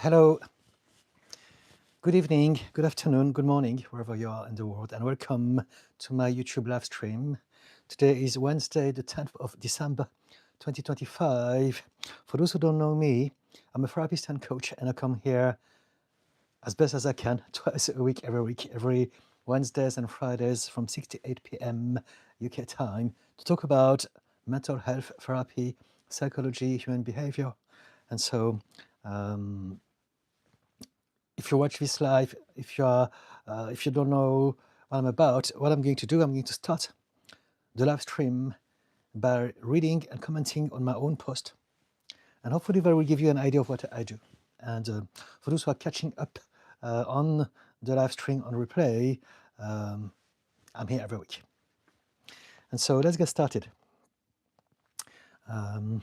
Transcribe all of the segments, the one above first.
Hello, good evening, good afternoon, good morning, wherever you are in the world, and welcome to my YouTube live stream. Today is Wednesday, the 10th of December, 2025. For those who don't know me, I'm a therapist and coach, and I come here as best as I can, twice a week, every Wednesdays and Fridays from 6 to 8 p.m. UK time to talk about mental health, therapy, psychology, human behavior. And so, if you watch this live, if you don't know what I'm about, what I'm going to do, I'm going to start the live stream by reading and commenting on my own post, and hopefully that will give you an idea of what I do. And for those who are catching up on the live stream on replay, I'm here every week. And so let's get started. The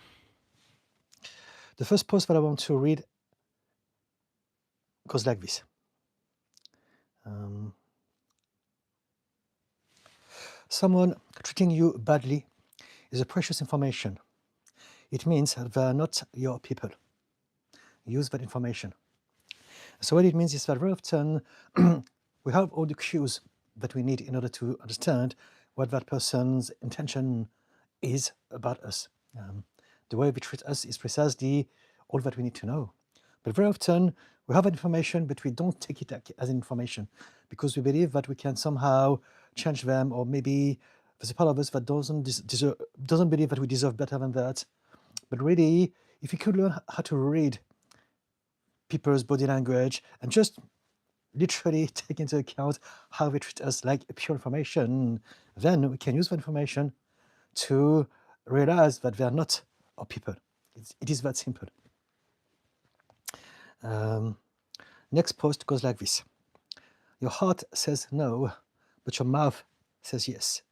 first post that I want to read goes like this. Someone treating you badly is a precious information. It means that they are not your people. Use that information. So what it means is that very often we have all the cues that we need in order to understand what that person's intention is about us. The way they treat us is precisely all that we need to know. But very often we have that information, but we don't take it as information because we believe that we can somehow change them, or maybe there's a part of us that doesn't believe that we deserve better than that. But really, if we could learn how to read people's body language and just literally take into account how they treat us like pure information, then we can use that information to realize that they are not our people. It is that simple. Next post goes like this. Your heart says no, but your mouth says yes,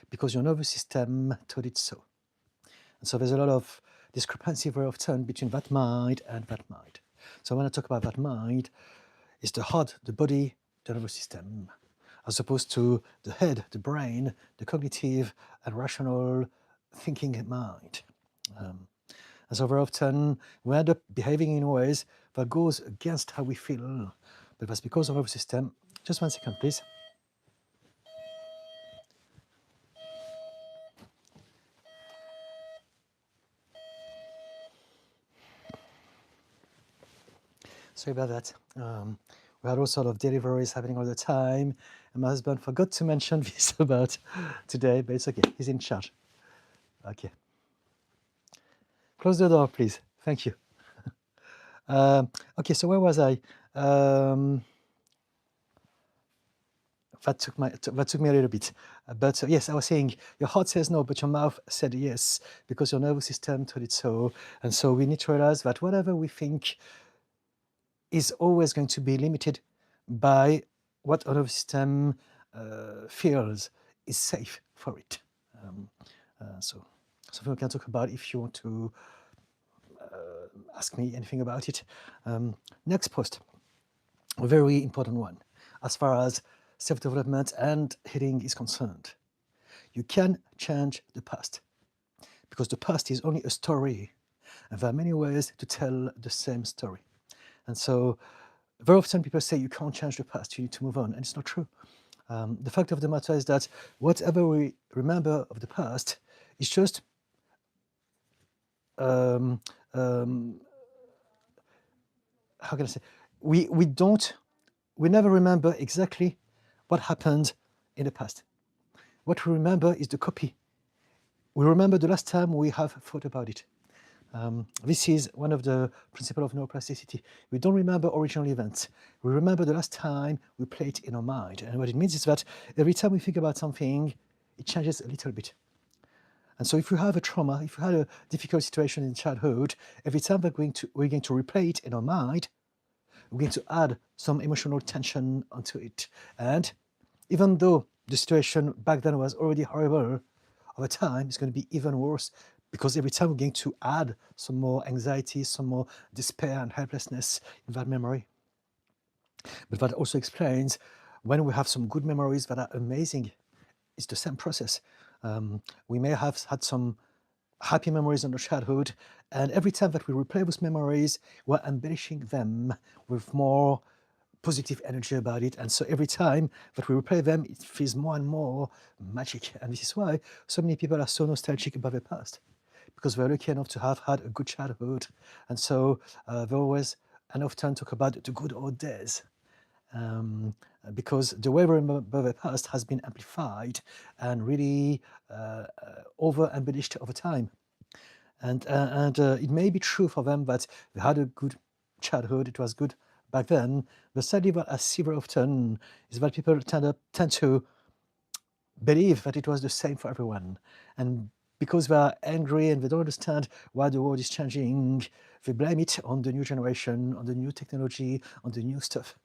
because your nervous system told it so. And so there's a lot of discrepancy very often between that mind and that mind. So when I talk about that mind, it's the heart, the body, the nervous system, as opposed to the head, the brain, the cognitive and rational thinking mind. And so very often we end up behaving in ways that goes against how we feel. But that's because of our system. Just 1 second, please. Sorry about that. We had all sort of deliveries happening all the time, and my husband forgot to mention this about today, but it's okay. He's in charge. Okay. Close the door, please. Thank you. Okay, so where was I? That took me a little bit. But yes, I was saying your heart says no, but your mouth said yes, because your nervous system told it so. And so we need to realize that whatever we think is always going to be limited by what our nervous system feels is safe for it. So something we can talk about if you want to ask me anything about it. Next post, a very important one as far as self-development and healing is concerned. You can change the past because the past is only a story, and there are many ways to tell the same story. And so very often people say you can't change the past, you need to move on, and it's not true. The fact of the matter is that whatever we remember of the past is just how can I say, we never remember exactly what happened in the past. What we remember is the copy. We remember the last time we have thought about it. This is one of the principles of neuroplasticity. We don't remember original events. We remember the last time we played it in our mind. And what it means is that every time we think about something, it changes a little bit. And so if you have a trauma, if you had a difficult situation in childhood, every time we're going to replay it in our mind, we're going to add some emotional tension onto it. And even though the situation back then was already horrible, over time it's going to be even worse, because every time we're going to add some more anxiety, some more despair and helplessness in that memory. But that also explains when we have some good memories that are amazing, it's the same process. We may have had some happy memories in our childhood, and every time that we replay those memories, we're embellishing them with more positive energy about it. And so every time that we replay them, it feels more and more magic. And this is why so many people are so nostalgic about their past, because they're lucky enough to have had a good childhood. And so they always and often talk about the good old days. Because the way we remember the past has been amplified and really over embellished over time. And it may be true for them that they had a good childhood, it was good back then, but sadly what I see very often is that people tend to believe that it was the same for everyone. And because they are angry and they don't understand why the world is changing, they blame it on the new generation, on the new technology, on the new stuff.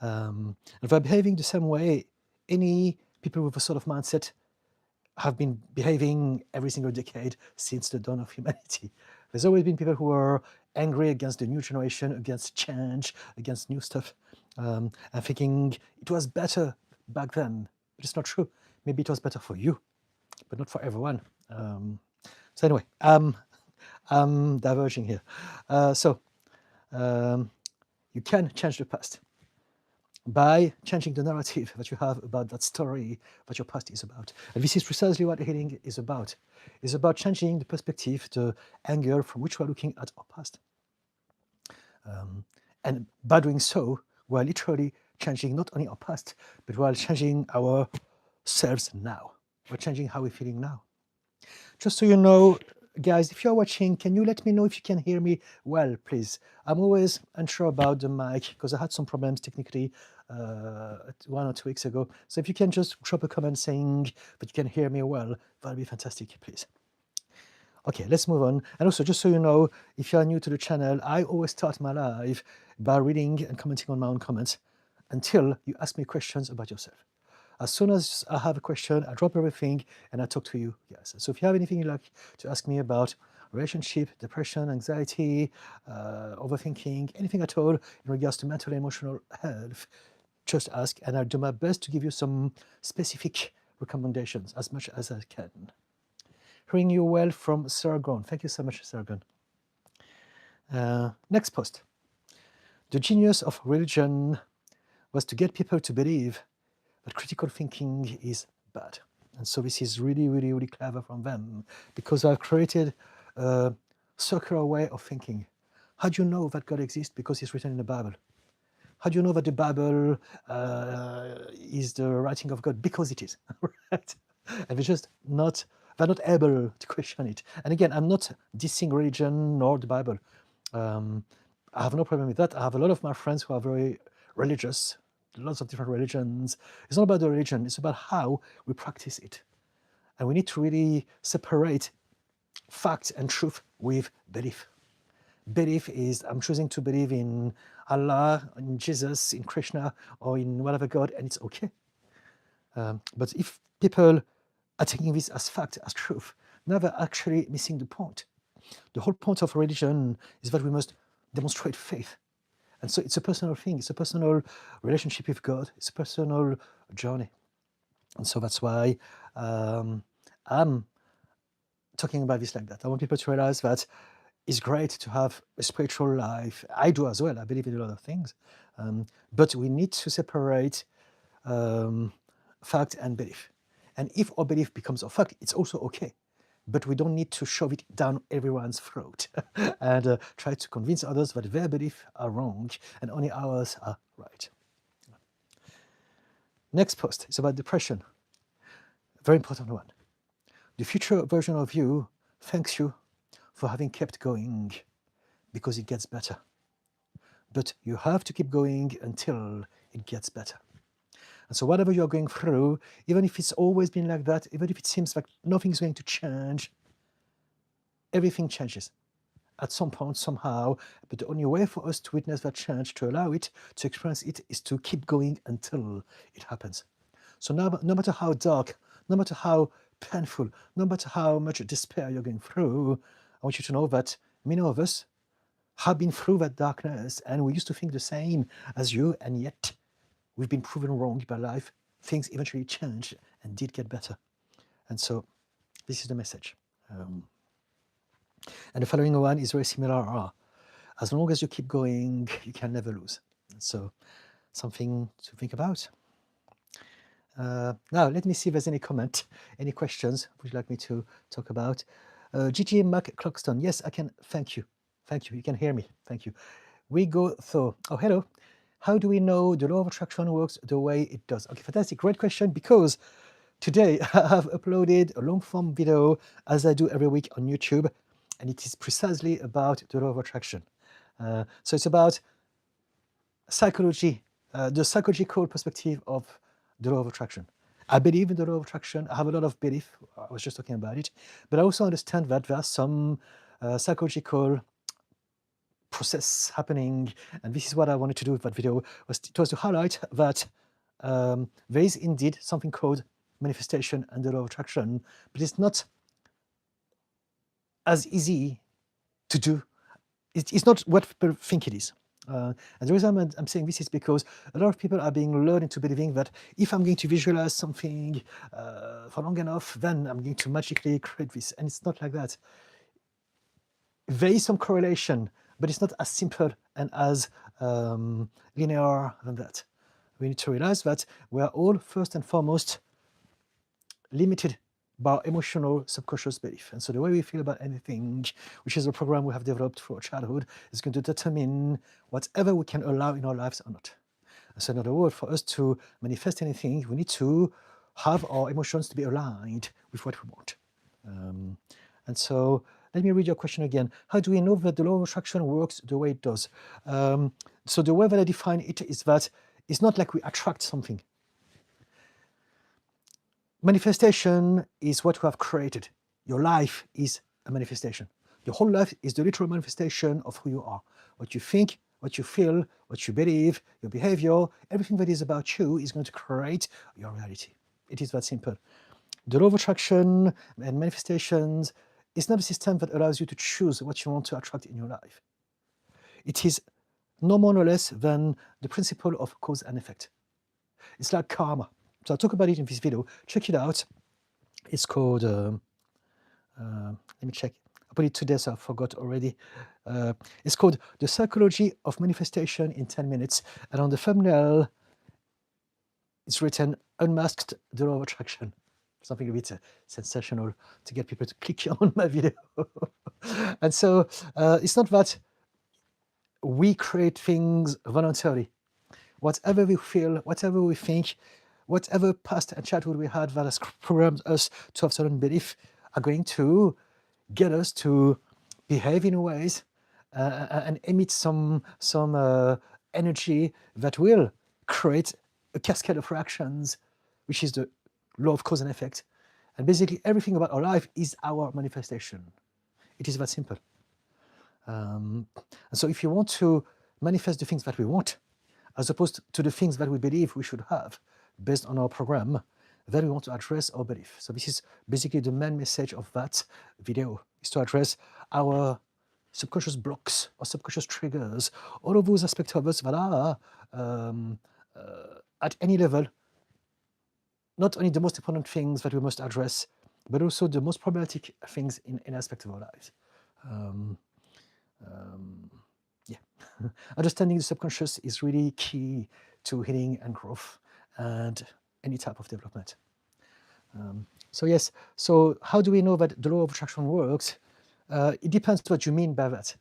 And they're behaving the same way any people with a sort of mindset have been behaving every single decade since the dawn of humanity. There's always been people who are angry against the new generation, against change, against new stuff, and thinking it was better back then. But it's not true. Maybe it was better for you, but not for everyone. So anyway, I'm diverging here. You can change the past by changing the narrative that you have about that story that your past is about. And this is precisely what healing is about. It's about changing the perspective, the angle from which we're looking at our past. And by doing so, we're literally changing not only our past, but we're changing ourselves now. We're changing how we're feeling now. Just so you know, guys, if you're watching, can you let me know if you can hear me well, please? I'm always unsure about the mic because I had some problems technically 1 or 2 weeks ago. So if you can just drop a comment saying that you can hear me well, that'd be fantastic, please. Okay, let's move on. And also, just so you know, if you are new to the channel, I always start my live by reading and commenting on my own comments until you ask me questions about yourself. As soon as I have a question, I drop everything and I talk to you guys. So if you have anything you'd like to ask me about relationship, depression, anxiety, overthinking, anything at all in regards to mental and emotional health, just ask and I'll do my best to give you some specific recommendations as much as I can. Hearing you well from Sargon. Thank you so much, Sargon. Next post. The genius of religion was to get people to believe that critical thinking is bad. And so this is really, really, really clever from them because I've created a circular way of thinking. How do you know that God exists? Because it's written in the Bible. How do you know that the Bible is the writing of God? Because it is, right? And they're not able to question it. And again, I'm not dissing religion nor the Bible. I have no problem with that. I have a lot of my friends who are very religious, lots of different religions. It's not about the religion, it's about how we practice it. And we need to really separate fact and truth with belief. Belief is, I'm choosing to believe in Allah, in Jesus, in Krishna, or in whatever God, and it's okay. But if people are taking this as fact, as truth, now they're actually missing the point. The whole point of religion is that we must demonstrate faith. And so it's a personal thing, it's a personal relationship with God, it's a personal journey. And so that's why I'm talking about this like that. I want people to realize that it's great to have a spiritual life. I do as well, I believe in a lot of things. But we need to separate fact and belief. And if our belief becomes a fact, it's also okay. But we don't need to shove it down everyone's throat and try to convince others that their beliefs are wrong and only ours are right. Next post is about depression. Very important one. The future version of you thanks you for having kept going because it gets better. But you have to keep going until it gets better. And so whatever you're going through, even if it's always been like that, even if it seems like nothing's going to change, everything changes at some point, somehow. But the only way for us to witness that change, to allow it, to experience it, is to keep going until it happens. So no matter how dark, no matter how painful, no matter how much despair you're going through, I want you to know that many of us have been through that darkness and we used to think the same as you, and yet we've been proven wrong by life. Things eventually changed and did get better. And so this is the message. And the following one is very similar. As long as you keep going, you can never lose. So something to think about. Now, let me see if there's any comment, any questions would you like me to talk about? GG Mac Clockston, yes, I can. Thank you. Thank you. You can hear me. Thank you. We go through. Oh, hello. How do we know the law of attraction works the way it does? Okay, fantastic. Great question, because today I have uploaded a long form video, as I do every week on YouTube, and it is precisely about the law of attraction. So it's about psychology, the psychological perspective of the law of attraction. I believe in the law of attraction. I have a lot of belief. I was just talking about it. But I also understand that there are some psychological process happening. And this is what I wanted to do with that video. It was to highlight that there is indeed something called manifestation and the law of attraction. But it's not as easy to do. It's not what people think it is. And the reason I'm saying this is because a lot of people are being lured into believing that if I'm going to visualize something for long enough, then I'm going to magically create this. And it's not like that. There is some correlation, but it's not as simple and as linear than that. We need to realize that we are all, first and foremost, limited by emotional subconscious belief. And so the way we feel about anything, which is a program we have developed for childhood, is going to determine whatever we can allow in our lives or not. And so in other words, for us to manifest anything, we need to have our emotions to be aligned with what we want. And so let me read your question again. How do we know that the law of attraction works the way it does? So the way that I define it is that it's not like we attract something. Manifestation is what we have created. Your life is a manifestation. Your whole life is the literal manifestation of who you are. What you think, what you feel, what you believe, your behavior, everything that is about you is going to create your reality. It is that simple. The law of attraction and manifestations is not a system that allows you to choose what you want to attract in your life. It is no more or less than the principle of cause and effect. It's like karma. So I'll talk about it in this video. Check it out. It's called, let me check. I put it today, so I forgot already. It's called The Psychology of Manifestation in 10 Minutes. And on the thumbnail, it's written, Unmasked the Law of Attraction. Something a bit sensational to get people to click on my video. And so it's not that we create things voluntarily. Whatever we feel, whatever we think, whatever past and childhood we had that has programmed us to have certain belief are going to get us to behave in ways and emit some energy that will create a cascade of reactions, which is the law of cause and effect. And basically everything about our life is our manifestation. It is that simple. And so if you want to manifest the things that we want, as opposed to the things that we believe we should have based on our program, then we want to address our belief. So this is basically the main message of that video, is to address our subconscious blocks or subconscious triggers, all of those aspects of us that are at any level, not only the most important things that we must address, but also the most problematic things in any aspect of our lives. Understanding the subconscious is really key to healing and growth and any type of development. So yes, so how do we know that the law of attraction works? It depends what you mean by that.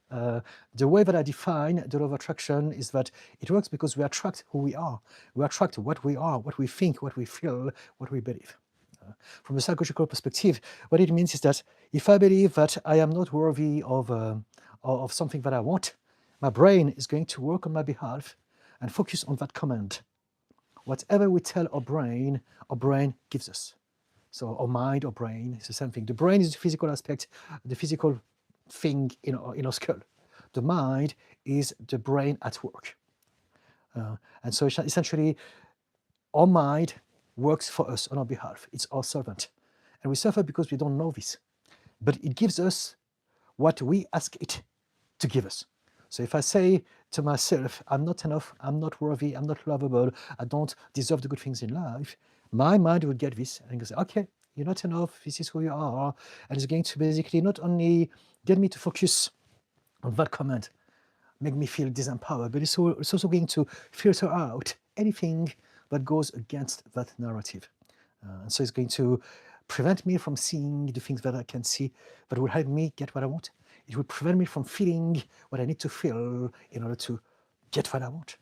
The way that I define the law of attraction is that it works because we attract who we are. We attract what we are, what we think, what we feel, what we believe. From a psychological perspective, what it means is that if I believe that I am not worthy of something that I want, my brain is going to work on my behalf and focus on that command. Whatever we tell our brain gives us. So our mind or brain is the same thing. The brain is the physical aspect, the physical thing in our skull. The mind is the brain at work. And so essentially, our mind works for us on our behalf. It's our servant. And we suffer because we don't know this. But it gives us what we ask it to give us. So if I say to myself, I'm not enough, I'm not worthy, I'm not lovable, I don't deserve the good things in life, my mind will get this and go say, okay, You're not enough. This is who you are. And it's going to basically not only get me to focus on that comment, make me feel disempowered, but it's also going to filter out anything that goes against that narrative. And so it's going to prevent me from seeing the things that I can see that will help me get what I want. It will prevent me from feeling what I need to feel in order to get what I want.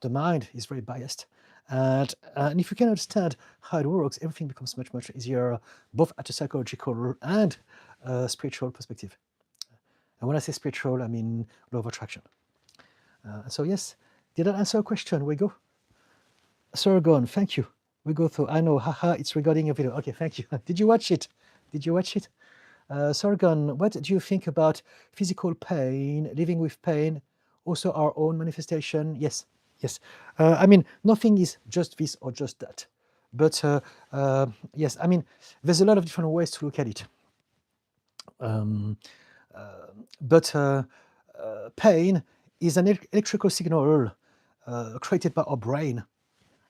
The mind is very biased. And if you can understand how it works, everything becomes much, much easier, both at a psychological and spiritual perspective. And when I say spiritual, I mean law of attraction. So yes, did that answer a question? We go. Sargon, thank you. We go through. I know, haha, it's regarding a video. Okay, thank you. Did you watch it? Did you watch it? Sargon, what do you think about physical pain, living with pain, also our own manifestation? Yes, yes. I mean, nothing is just this or just that. But yes, I mean, there's a lot of different ways to look at it. But pain is an electrical signal created by our brain.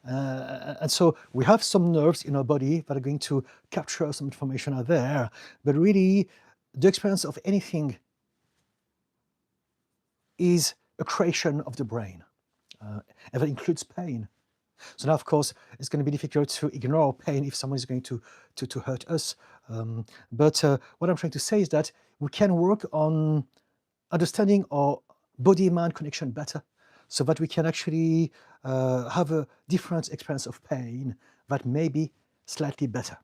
And so we have some nerves in our body that are going to capture some information out there, but really the experience of anything is a creation of the brain, and that includes pain. So now, of course, it's going to be difficult to ignore pain if someone is going to hurt us. But what I'm trying to say is that we can work on understanding our body-mind connection better, so that we can actually have a different experience of pain that may be slightly better.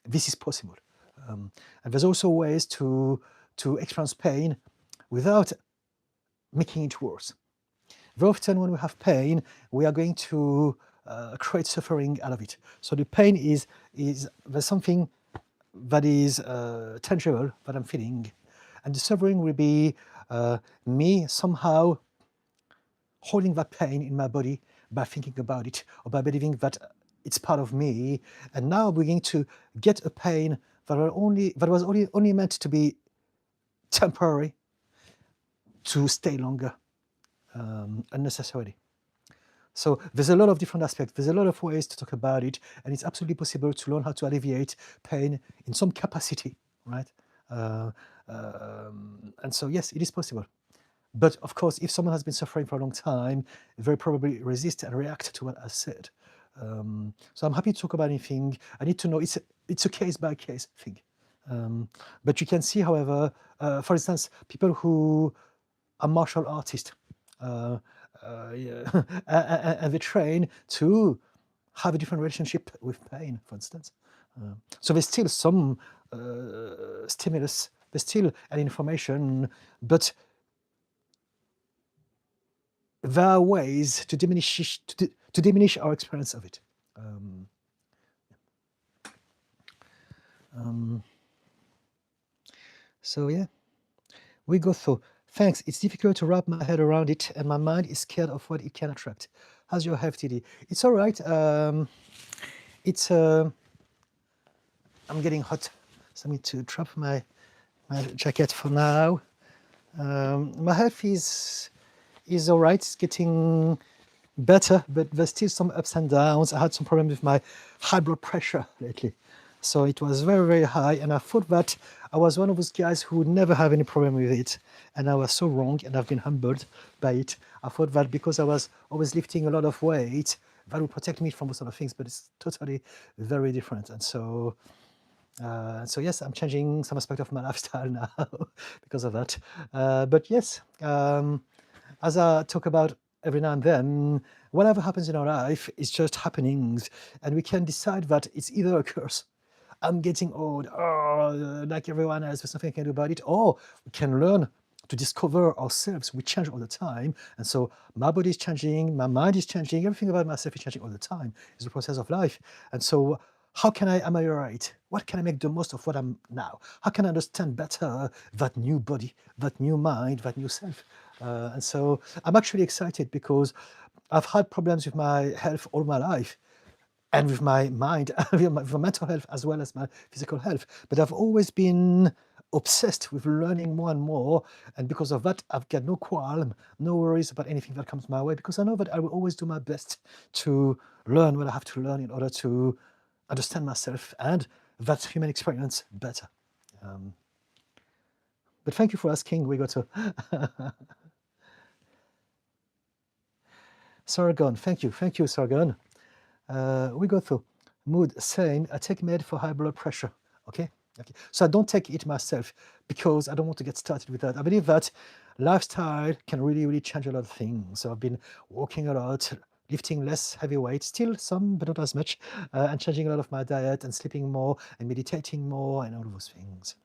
This is possible. And there's also ways to experience pain without making it worse. Very often when we have pain, we are going to create suffering out of it. So the pain is there's something that is tangible that I'm feeling, and the suffering will be me somehow holding that pain in my body by thinking about it or by believing that it's part of me. And now we're going to get a pain that was only meant to be temporary, to stay longer unnecessarily. So there's a lot of different aspects. There's a lot of ways to talk about it, and it's absolutely possible to learn how to alleviate pain in some capacity, right? And so yes, it is possible. But of course, if someone has been suffering for a long time, very probably resist and react to what I said. So I'm happy to talk about anything. I need to know it's a case by case thing. But you can see, however, for instance, people who are martial artists, and they train to have a different relationship with pain, for instance. So there's still some stimulus, there's still an information, but there are ways to diminish our experience of it. So yeah, we go through. Thanks, it's difficult to wrap my head around it, and my mind is scared of what it can attract. How's your health, TD? It's all right. It's I'm getting hot, so I need to drop my jacket for now. My health is all right. It's getting better, but there's still some ups and downs. I had some problem with my high blood pressure lately. So it was very, very high, and I thought that I was one of those guys who would never have any problem with it, and I was so wrong, and I've been humbled by it. I thought that because I was always lifting a lot of weight, that would protect me from those sort of things, but it's totally very different. And so yes, I'm changing some aspect of my lifestyle now because of that. But yes, as I talk about every now and then, whatever happens in our life is just happenings, and we can decide that it's either a curse. I'm getting old, like everyone else, there's nothing I can do about it, or we can learn to discover ourselves. We change all the time, and so my body is changing, my mind is changing, everything about myself is changing all the time. It's the process of life. And so how can I ameliorate? What can I make the most of what I'm now? How can I understand better that new body, that new mind, that new self? And so I'm actually excited because I've had problems with my health all my life, and with my mind, with my mental health as well as my physical health. But I've always been obsessed with learning more and more, and because of that, I've got no qualm, no worries about anything that comes my way, because I know that I will always do my best to learn what I have to learn in order to understand myself and that human experience better. But thank you for asking. We go to Sargon. Thank you, Sargon. We go through mood, same. I take med for high blood pressure. Okay. So I don't take it myself because I don't want to get started with that. I believe that lifestyle can really change a lot of things. So I've been walking a lot, lifting less heavy weight, still some, but not as much, and changing a lot of my diet and sleeping more and meditating more and all of those things.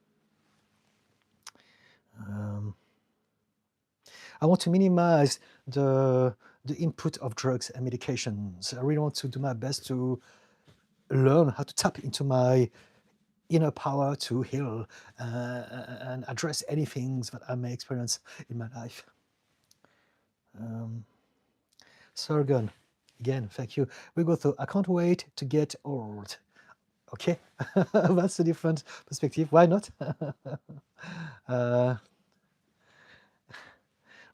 I want to minimize the input of drugs and medications. I really want to do my best to learn how to tap into my inner power to heal and address any things that I may experience in my life. Sargon, again, thank you. We go through, I can't wait to get old. Okay, that's a different perspective. Why not?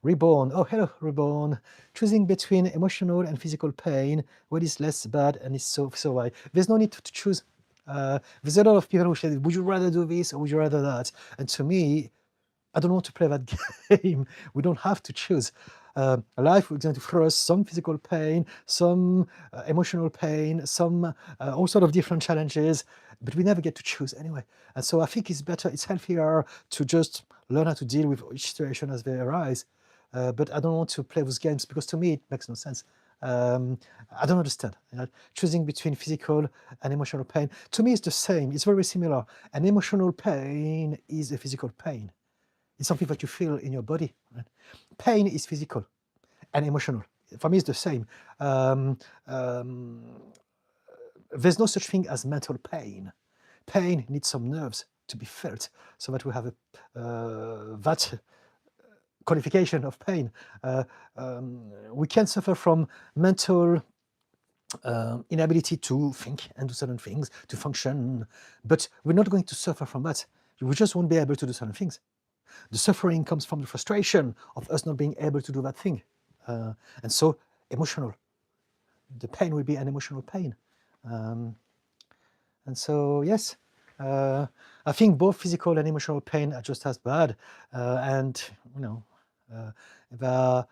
Reborn. Oh, hello, Reborn. Choosing between emotional and physical pain, what is less bad and is so why? There's no need to choose. There's a lot of people who say, would you rather do this or would you rather that? And to me, I don't want to play that game. We don't have to choose. Life is going to throw us some physical pain, some emotional pain, some all sort of different challenges, but we never get to choose anyway. And so I think it's better, it's healthier to just learn how to deal with each situation as they arise. But I don't want to play those games because to me it makes no sense. I don't understand. Choosing between physical and emotional pain, to me it's the same. It's very similar. An emotional pain is a physical pain. It's something that you feel in your body. Right? Pain is physical and emotional. For me, it's the same. There's no such thing as mental pain. Pain needs some nerves to be felt so that we have that qualification of pain. We can suffer from mental inability to think and do certain things, to function, but we're not going to suffer from that. We just won't be able to do certain things. The suffering comes from the frustration of us not being able to do that thing. And so emotional. The pain will be an emotional pain. And so, yes, I think both physical and emotional pain are just as bad. And, they are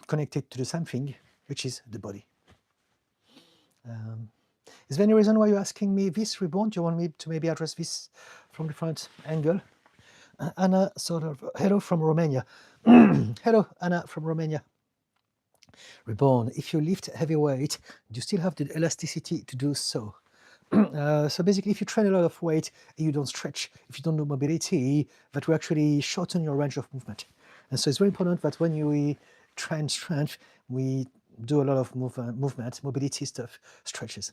connected to the same thing, which is the body. Is there any reason why you're asking me this, Reborn? Do you want me to maybe address this from a different angle? Anna, sort of, hello from Romania. Hello, Anna from Romania. Reborn, if you lift heavy weight, do you still have the elasticity to do so? So basically, if you train a lot of weight and you don't stretch, if you don't do mobility, that will actually shorten your range of movement. And so it's very important that when we train strength, we do a lot of movement, mobility stuff, stretches.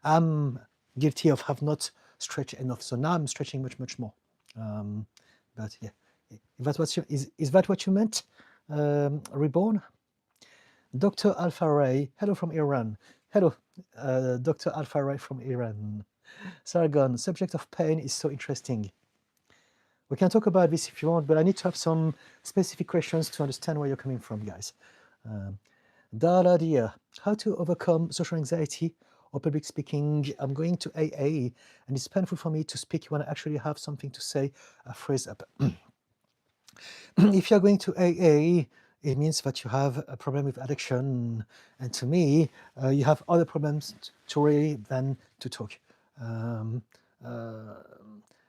I'm guilty of have not stretched enough, so now I'm stretching much more. But yeah, is that what you meant, Reborn? Dr. Alpha Ray, hello from Iran. Hello, Dr. Alpha Ray from Iran. Sargon, subject of pain is so interesting. We can talk about this if you want, but I need to have some specific questions to understand where you're coming from, guys. Dala Dia, how to overcome social anxiety or public speaking? I'm going to AA, and it's painful for me to speak when I actually have something to say, a phrase up. If you're going to AA, it means that you have a problem with addiction. And to me, you have other problems to worry than to talk.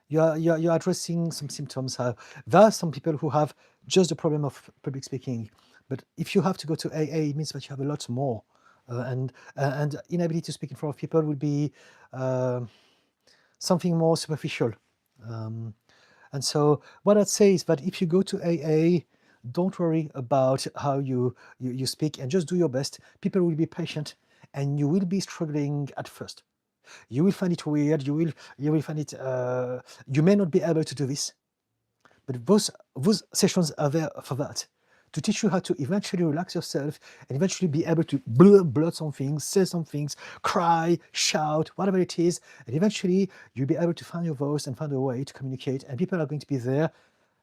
You're addressing some symptoms. There are some people who have just the problem of public speaking. But if you have to go to AA, it means that you have a lot more. And inability to speak in front of people would be something more superficial. And so what I'd say is that if you go to AA, don't worry about how you speak and just do your best. People will be patient and you will be struggling at first. You will find it weird, you will find it, you may not be able to do this, but those sessions are there for that, to teach you how to eventually relax yourself and eventually be able to blurt some things, say some things, cry, shout, whatever it is, and eventually you'll be able to find your voice and find a way to communicate, and people are going to be there.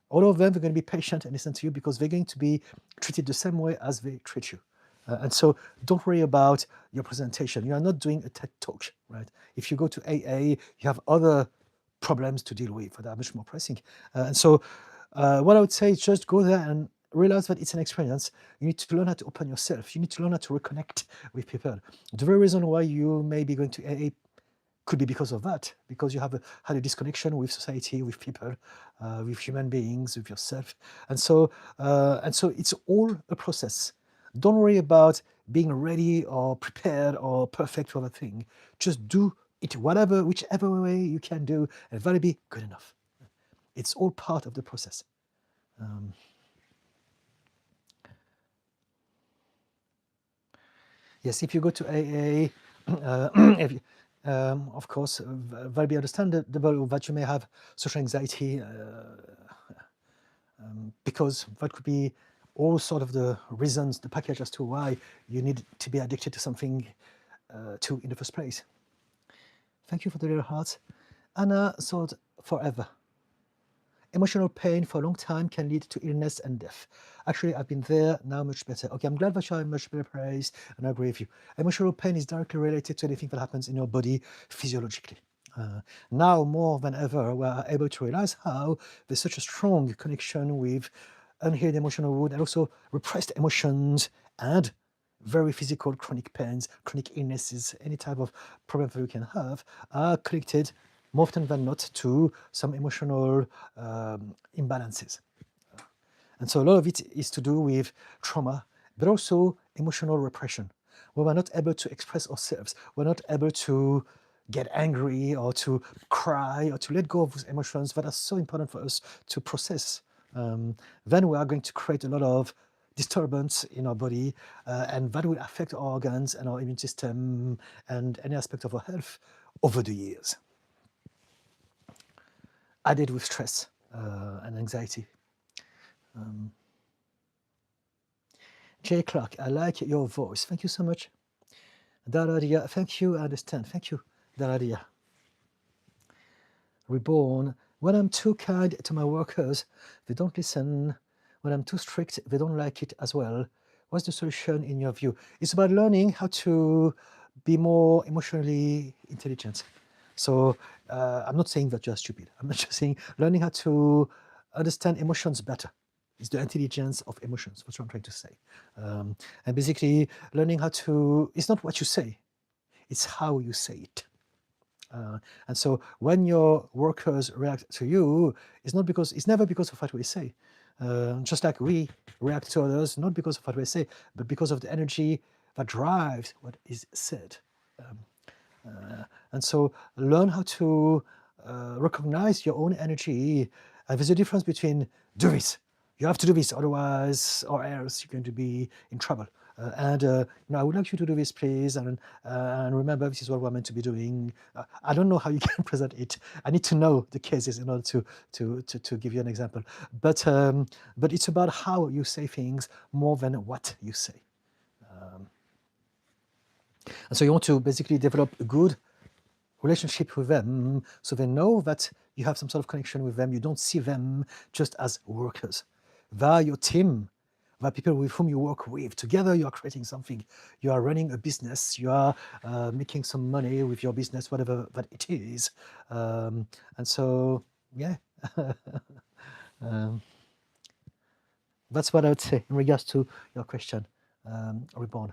All of them are going to be patient and listen to you because they're going to be treated the same way as they treat you. And so don't worry about your presentation. You are not doing a TED talk, right? If you go to AA, you have other problems to deal with that are much more pressing. And so what I would say is just go there and realize that it's an experience. You need to learn how to open yourself. You need to learn how to reconnect with people. The very reason why you may be going to AA could be because of that, because you have had a disconnection with society, with people, with human beings, with yourself. And so it's all a process. Don't worry about being ready or prepared or perfect for the thing. Just do it whichever way you can do, and that'll be good enough. It's all part of the process. Yes, if you go to AA, of course, that'll be understandable that you may have social anxiety, because that could be all sort of the reasons, the package as to why you need to be addicted to something in the first place. Thank you for the little hearts. Anna thought forever. Emotional pain for a long time can lead to illness and death. Actually, I've been there, now much better. Okay, I'm glad that you're in much better place, and I agree with you. Emotional pain is directly related to anything that happens in your body physiologically. Now more than ever, we are able to realize how there's such a strong connection with unhealed emotional wound and also repressed emotions and very physical chronic pains, chronic illnesses, any type of problem that we can have are connected more often than not to some emotional imbalances. And so a lot of it is to do with trauma, but also emotional repression. When we're not able to express ourselves, we're not able to get angry or to cry or to let go of those emotions that are so important for us to process, then we are going to create a lot of disturbance in our body, and that will affect our organs and our immune system and any aspect of our health over the years. Added with stress and anxiety. Jay Clark, I like your voice. Thank you so much. Daradia, thank you, I understand. Thank you, Daradia. Reborn, when I'm too kind to my workers, they don't listen. When I'm too strict, they don't like it as well. What's the solution in your view? It's about learning how to be more emotionally intelligent. So I'm not saying that you're stupid. I'm not just saying learning how to understand emotions better. It's the intelligence of emotions. That's what I'm trying to say. And basically learning how to, it's not what you say, it's how you say it. And so when your workers react to you, it's never because of what we say. Just like we react to others, not because of what we say, but because of the energy that drives what is said. And so learn how to recognize your own energy. And there's a difference between do this, you have to do this, otherwise or else you're going to be in trouble. I would like you to do this, please, and remember, this is what we're meant to be doing. I don't know how you can present it. I need to know the cases in order to give you an example. But it's about how you say things more than what you say. And so you want to basically develop a good relationship with them, so they know that you have some sort of connection with them. You don't see them just as workers. They're your team. They're people with whom you work with. Together you are creating something. You are running a business. You are making some money with your business, whatever that it is. And so, yeah. That's what I would say in regards to your question, Reborn.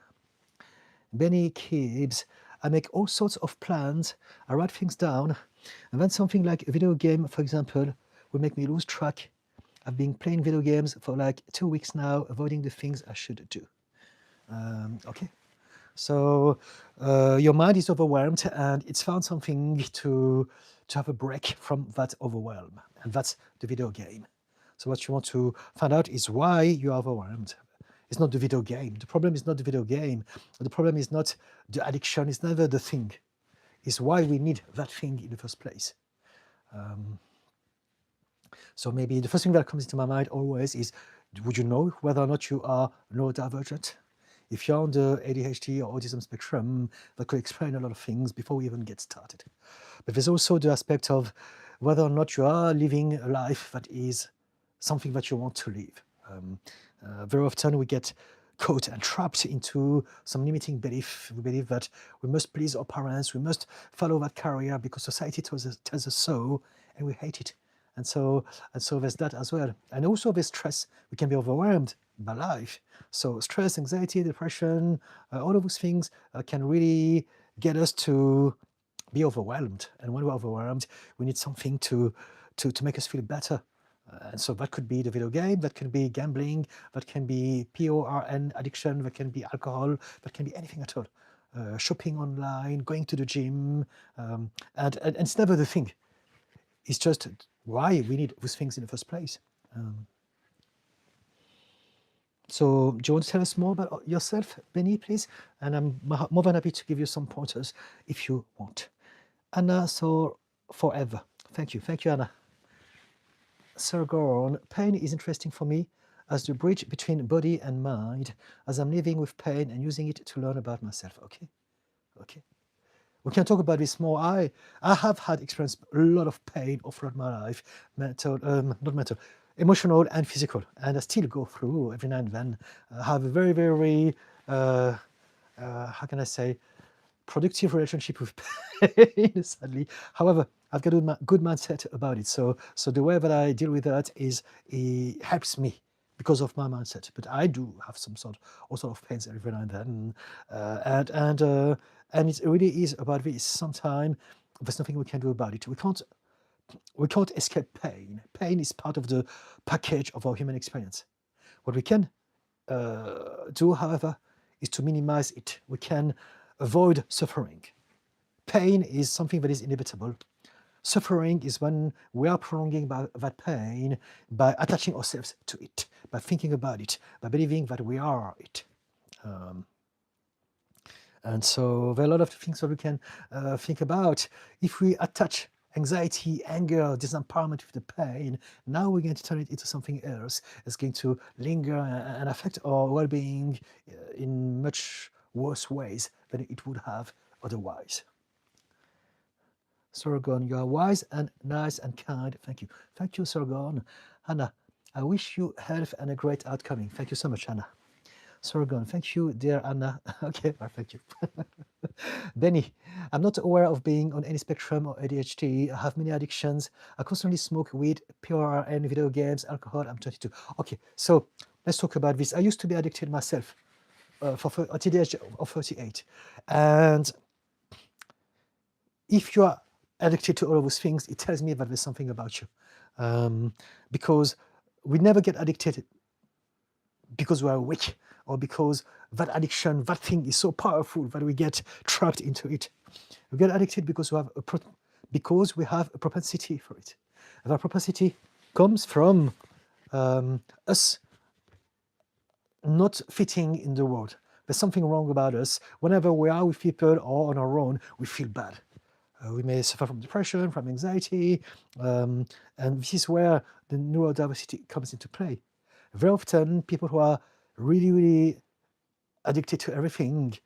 Benny Kibbs, I make all sorts of plans, I write things down, and then something like a video game, for example, will make me lose track. I've been playing video games for like 2 weeks now, avoiding the things I should do. Okay, so your mind is overwhelmed and it's found something to have a break from that overwhelm, and that's the video game. So what you want to find out is why you are overwhelmed. It's not the video game. The problem is not the video game. The problem is not the addiction. It's never the thing. It's why we need that thing in the first place. So maybe the first thing that comes into my mind always is, would you know whether or not you are neurodivergent? If you're on the ADHD or autism spectrum, that could explain a lot of things before we even get started. But there's also the aspect of whether or not you are living a life that is something that you want to live. Very often we get caught and trapped into some limiting belief. We believe that we must please our parents, we must follow that career because society tells us so, and we hate it. And so there's that as well. And also there's stress. We can be overwhelmed by life. So stress, anxiety, depression, all of those things can really get us to be overwhelmed. And when we're overwhelmed, we need something to make us feel better. And so that could be the video game, that can be gambling, that can be PORN addiction, that can be alcohol, that can be anything at all. Shopping online, going to the gym, and it's never the thing. It's just why we need those things in the first place. So do you want to tell us more about yourself, Benny, please? And I'm more than happy to give you some pointers if you want. Anna, so forever. Thank you, Anna. Sir Goron, pain is interesting for me as the bridge between body and mind, as I'm living with pain and using it to learn about myself. Okay. We can talk about this more. I have had experienced a lot of pain all throughout my life, emotional and physical, and I still go through every now and then. I have a very, very, how can I say, productive relationship with pain, sadly. However, I've got a good mindset about it. So the way that I deal with that is it helps me because of my mindset. But I do have all sort of pains every now and then, and it really is about this. Sometimes there's nothing we can do about it. We can't escape pain. Pain is part of the package of our human experience. What we can do, however, is to minimize it. We can avoid suffering. Pain is something that is inevitable. Suffering is when we are prolonging that pain by attaching ourselves to it, by thinking about it, by believing that we are it. And so there are a lot of things that we can think about. If we attach anxiety, anger, disempowerment with the pain, now we're going to turn it into something else. It's going to linger and affect our well-being in much worse ways than it would have otherwise. Sorgon, you are wise and nice and kind. Thank you. Thank you, Sorgon. Hannah, I wish you health and a great outcoming. Thank you so much, Hannah. Sorgon, thank you, dear Anna. Okay, thank you. Benny, I'm not aware of being on any spectrum or ADHD. I have many addictions. I constantly smoke weed, PRN, video games, alcohol. I'm 22. Okay, so let's talk about this. I used to be addicted myself at the age of 38. And if you are addicted to all of those things, it tells me that there's something about you. Because we never get addicted because we are weak or because that addiction, that thing is so powerful that we get trapped into it. We get addicted because we have a propensity for it. And that propensity comes from us not fitting in the world. There's something wrong about us. Whenever we are with people or on our own, we feel bad. We may suffer from depression, from anxiety, and this is where the neurodiversity comes into play. Very often, people who are really, really addicted to everything,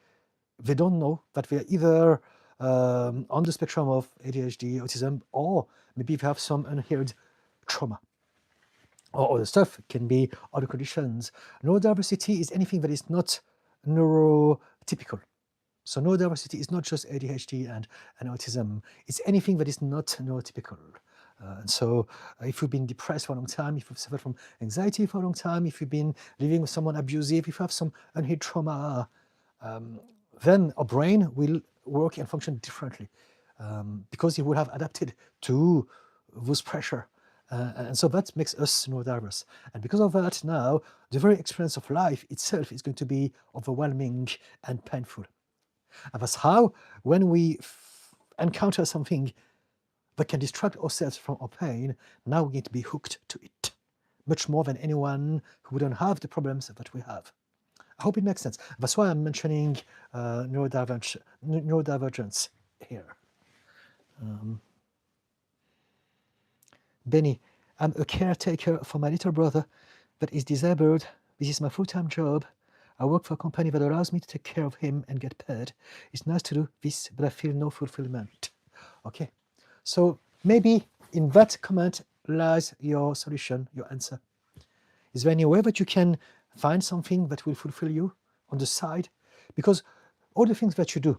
they don't know that they're either on the spectrum of ADHD, autism, or maybe they have some unhealed trauma. Or other stuff, it can be other conditions. Neurodiversity is anything that is not neurotypical. So neurodiversity is not just ADHD and autism. It's anything that is not neurotypical. And so if you've been depressed for a long time, if you've suffered from anxiety for a long time, if you've been living with someone abusive, if you have some unhealed trauma, then our brain will work and function differently because it will have adapted to this pressure. And so that makes us neurodiverse. And because of that now, the very experience of life itself is going to be overwhelming and painful. And that's how, when we encounter something that can distract ourselves from our pain, now we need to be hooked to it, much more than anyone who wouldn't have the problems that we have. I hope it makes sense. That's why I'm mentioning neurodivergence here. Benny, I'm a caretaker for my little brother that is disabled. This is my full-time job. I work for a company that allows me to take care of him and get paid. It's nice to do this, but I feel no fulfillment. Okay, so maybe in that comment lies your solution, your answer. Is there any way that you can Find something that will fulfill you on the side, because all the things that you do,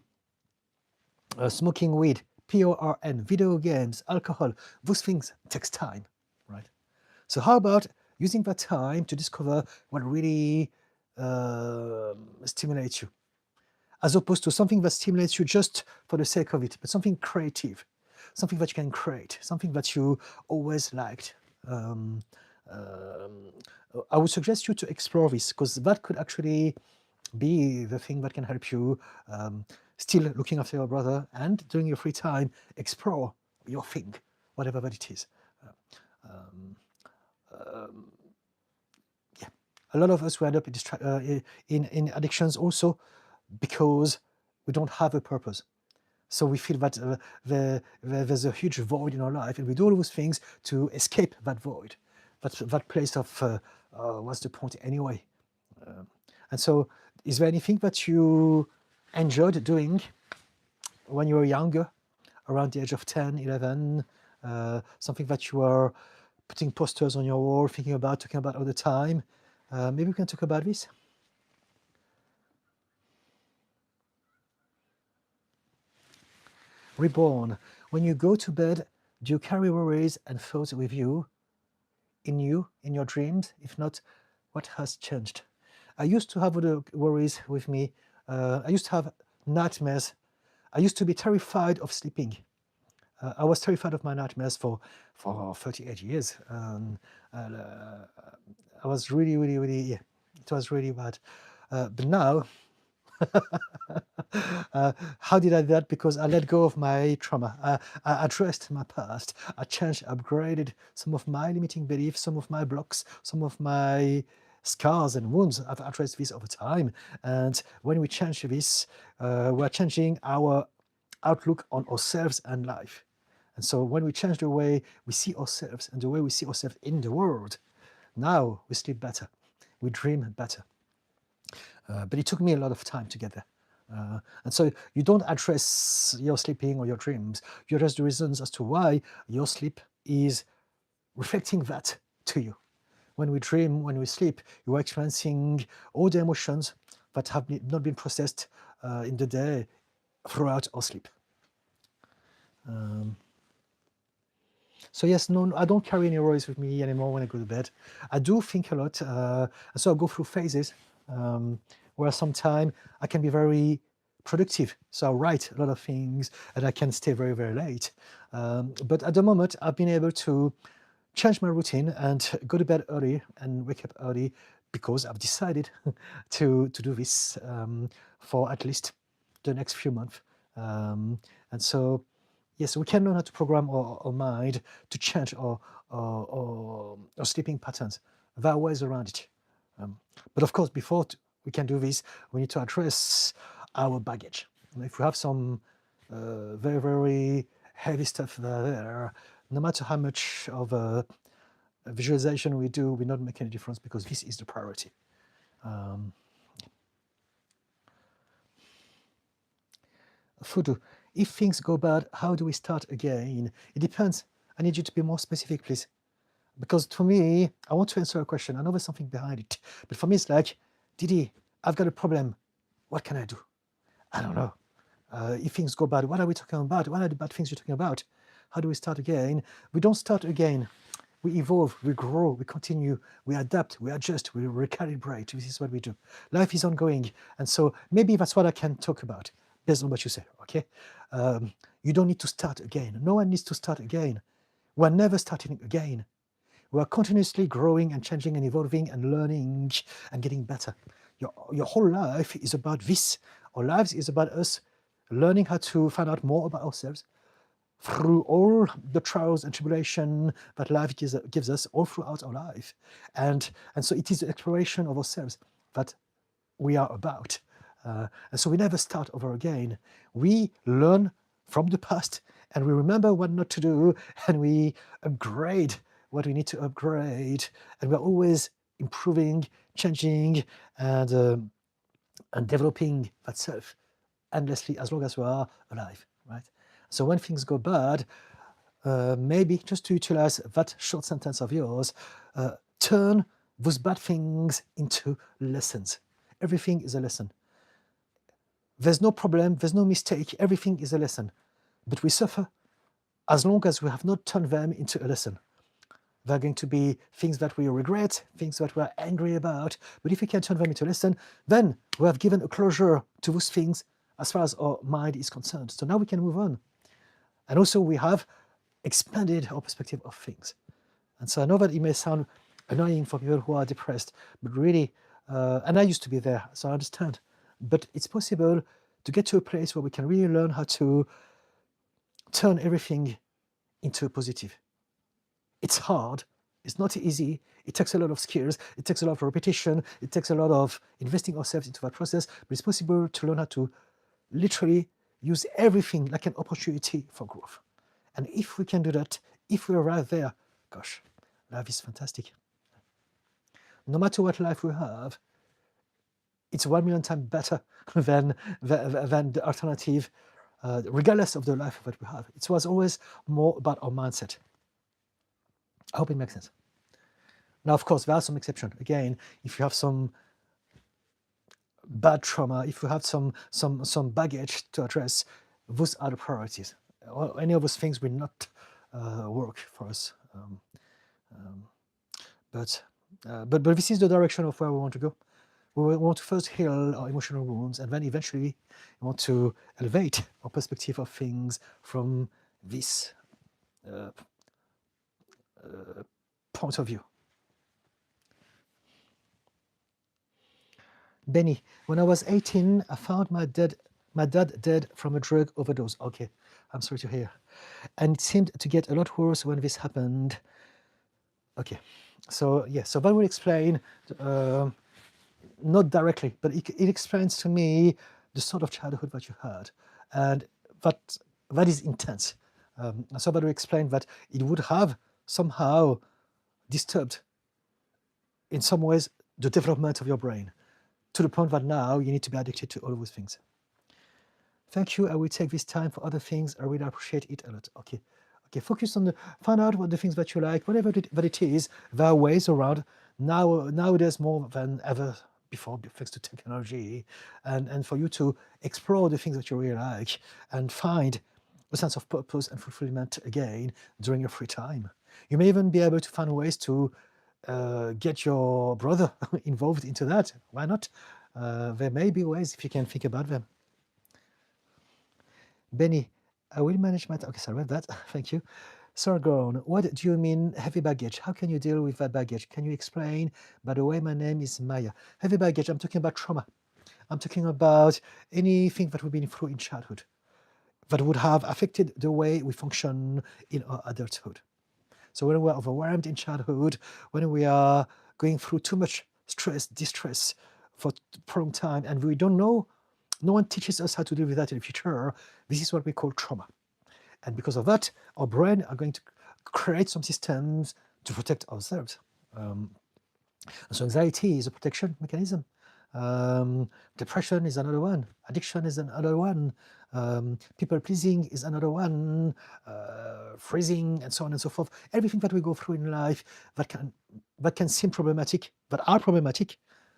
smoking weed, PORN, video games, alcohol, those things takes time, right? So how about using that time to discover what really stimulates you, as opposed to something that stimulates you just for the sake of it, but something creative, something that you can create, something that you always liked. I would suggest you to explore this, because that could actually be the thing that can help you still looking after your brother, and during your free time, explore your thing, whatever that it is. Yeah, a lot of us, we end up in addictions also because we don't have a purpose. So we feel that there's a huge void in our life, and we do all those things to escape that void, that place of what's the point anyway? And so, is there anything that you enjoyed doing when you were younger, around the age of 10, 11, something that you were putting posters on your wall, thinking about, talking about all the time? Maybe we can talk about this. Reborn. When you go to bed, do you carry worries and thoughts with you, in your dreams? If not, what has changed? I used to have other worries with me. I used to have nightmares. I used to be terrified of sleeping. I was terrified of my nightmares for 38 years. I was really, yeah, it was really bad. But now, how did I do that? Because I let go of my trauma. I addressed my past. I changed, upgraded some of my limiting beliefs, some of my blocks, some of my scars and wounds. I've addressed this over time. And when we change this, we're changing our outlook on ourselves and life. And so when we change the way we see ourselves and the way we see ourselves in the world, now we sleep better, we dream better. But it took me a lot of time to get there. And so you don't address your sleeping or your dreams, you address the reasons as to why your sleep is reflecting that to you. When we dream, when we sleep, you are experiencing all the emotions that have not been processed in the day throughout our sleep. So yes, no, I don't carry any worries with me anymore when I go to bed. I do think a lot, so I go through phases where sometimes I can be very productive. So I write a lot of things and I can stay very, very late. But at the moment, I've been able to change my routine and go to bed early and wake up early, because I've decided to do this for at least the next few months. And so, yes, we can learn how to program our mind to change our sleeping patterns. There are ways around it. But of course, before we can do this, we need to address our baggage. And if we have some very, very heavy stuff there, no matter how much of a visualization we do, will not make any difference, because this is the priority. Fudu, if things go bad, how do we start again? It depends. I need you to be more specific, please. Because to me, I want to answer a question. I know there's something behind it. But for me, it's like, Didi, I've got a problem. What can I do? I don't know. If things go bad, what are we talking about? What are the bad things you're talking about? How do we start again? We don't start again. We evolve, we grow, we continue, we adapt, we adjust, we recalibrate. This is what we do. Life is ongoing. And so maybe that's what I can talk about based on what you say, okay? You don't need to start again. No one needs to start again. We're never starting again. We are continuously growing and changing and evolving and learning and getting better. Your whole life is about this. Our lives is about us learning how to find out more about ourselves through all the trials and tribulation that life gives us all throughout our life. And so it is the exploration of ourselves that we are about. And so we never start over again. We learn from the past and we remember what not to do, and we upgrade what we need to upgrade. And we're always improving, changing, and developing that self endlessly as long as we are alive, right? So when things go bad, maybe just to utilize that short sentence of yours, turn those bad things into lessons. Everything is a lesson. There's no problem, there's no mistake, everything is a lesson. But we suffer as long as we have not turned them into a lesson. There are going to be things that we regret, things that we are angry about, but if we can turn them into a lesson, then we have given a closure to those things as far as our mind is concerned. So now we can move on. And also we have expanded our perspective of things. And so I know that it may sound annoying for people who are depressed, but really, and I used to be there, so I understand. But it's possible to get to a place where we can really learn how to turn everything into a positive. It's hard, it's not easy, it takes a lot of skills, it takes a lot of repetition, it takes a lot of investing ourselves into that process, but it's possible to learn how to literally use everything like an opportunity for growth. And if we can do that, if we arrive there, gosh, life is fantastic. No matter what life we have, it's 1,000,000 times better than the alternative, regardless of the life that we have. It was always more about our mindset. I hope it makes sense. Now, of course, there are some exceptions. Again, if you have some bad trauma, if you have some baggage to address, those are the priorities. Any of those things will not work for us. But this is the direction of where we want to go. We want to first heal our emotional wounds, and then eventually we want to elevate our perspective of things from this point of view. Benny, when I was 18, I found my dad dead from a drug overdose. Okay, I'm sorry to hear. And it seemed to get a lot worse when this happened. Okay, so yeah, so that will explain, not directly, but it explains to me the sort of childhood that you had, and that is intense. So that will explain that it would have somehow disturbed, in some ways, the development of your brain, to the point that now you need to be addicted to all of those things. Thank you, I will take this time for other things, I really appreciate it a lot. Okay, focus on find out what the things that you like, whatever that it is, there are ways around, nowadays more than ever before, thanks to technology, and for you to explore the things that you really like, and find a sense of purpose and fulfillment again during your free time. You may even be able to find ways to get your brother involved into that. Why not? There may be ways if you can think about them. Benny, I will manage my okay, sorry about that. Thank you. Sargon, what do you mean heavy baggage? How can you deal with that baggage? Can you explain? By the way, my name is Maya. Heavy baggage, I'm talking about trauma. I'm talking about anything that we've been through in childhood that would have affected the way we function in our adulthood. So when we're overwhelmed in childhood, when we are going through too much stress, distress for a long time, and we don't know, no one teaches us how to deal with that in the future, this is what we call trauma. And because of that, our brain are going to create some systems to protect ourselves. So anxiety is a protection mechanism. Depression is another one. Addiction is another one. People pleasing is another one. Freezing and so on and so forth. Everything that we go through in life that can seem problematic, but are problematic,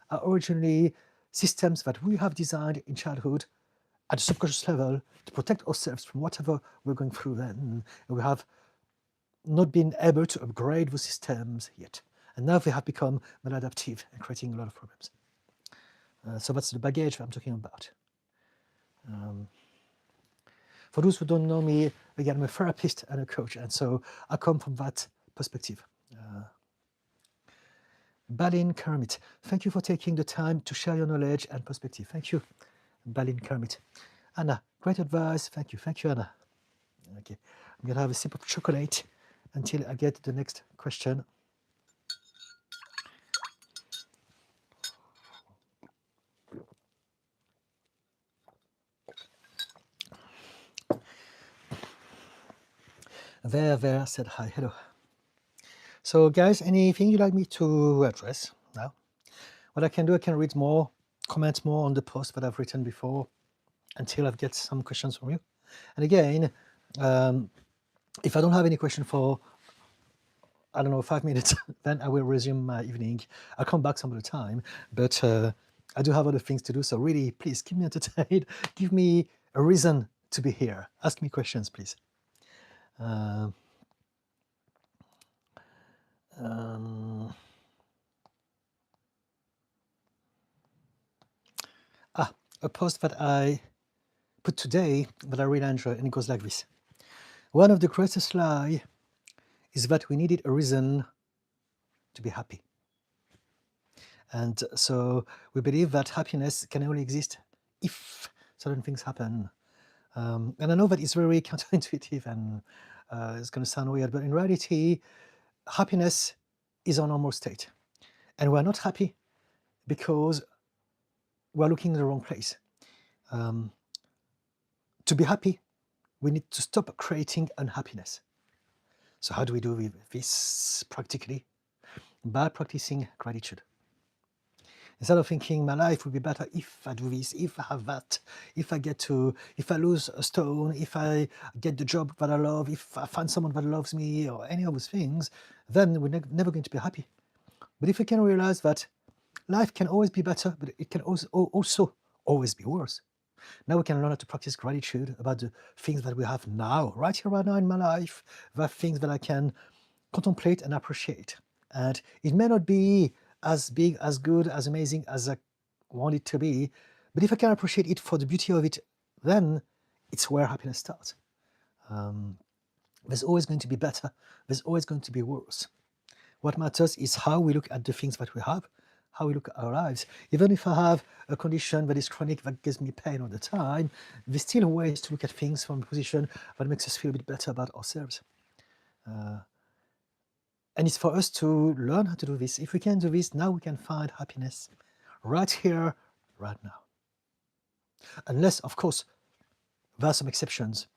are originally systems that we have designed in childhood at a subconscious level to protect ourselves from whatever we're going through then. And we have not been able to upgrade those systems yet. And now they have become maladaptive and creating a lot of problems. So that's the baggage that I'm talking about. For those who don't know me, again, I'm a therapist and a coach, and so I come from that perspective. Balin Kermit, thank you for taking the time to share your knowledge and perspective. Thank you, Balin Kermit. Anna, great advice. Thank you, Anna. Okay, I'm gonna have a sip of chocolate until I get the next question. There said hi, hello. So guys, anything you'd like me to address now? What I can do, I can read more, comment more on the post that I've written before until I get some questions from you. And again, if I don't have any question for I don't know, 5 minutes, then I will resume my evening. I'll come back some other time, but I do have other things to do. So really, please keep me entertained. Give me a reason to be here. Ask me questions, please. Um, um, a post that I put today that I really enjoy, and it goes like this. One of the greatest lies is that we needed a reason to be happy. And so we believe that happiness can only exist if certain things happen. And I know that it's very counterintuitive and it's going to sound weird, but in reality, happiness is our normal state. And we're not happy because we're looking in the wrong place. To be happy, we need to stop creating unhappiness. So how do we do this practically? By practicing gratitude. Instead of thinking my life would be better if I do this, if I have that, if I lose a stone, if I get the job that I love, if I find someone that loves me, or any of those things, then we're never going to be happy. But if we can realize that life can always be better, but it can also always be worse. Now we can learn how to practice gratitude about the things that we have now, right here, right now in my life, the things that I can contemplate and appreciate. And it may not be as big, as good, as amazing as I want it to be, but if I can appreciate it for the beauty of it, then it's where happiness starts. There's always going to be better, there's always going to be worse. What matters is how we look at the things that we have, how we look at our lives. Even if I have a condition that is chronic, that gives me pain all the time, there's still ways to look at things from a position that makes us feel a bit better about ourselves. And it's for us to learn how to do this. If we can do this, now we can find happiness right here, right now. Unless, of course, there are some exceptions.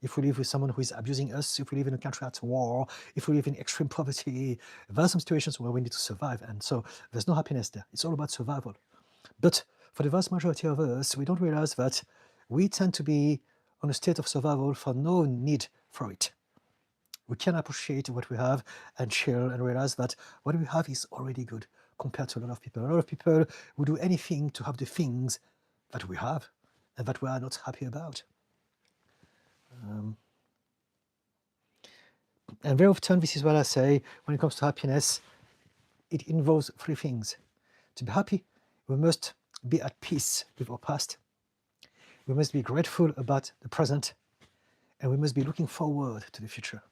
If we live with someone who is abusing us, if we live in a country at war, if we live in extreme poverty, there are some situations where we need to survive. And so there's no happiness there. It's all about survival. But for the vast majority of us, we don't realize that we tend to be on a state of survival for no need for it. We can appreciate what we have and chill and realize that what we have is already good compared to a lot of people. A lot of people would do anything to have the things that we have and that we are not happy about. And very often, this is what I say, when it comes to happiness, it involves three things. To be happy, we must be at peace with our past. We must be grateful about the present, and we must be looking forward to the future.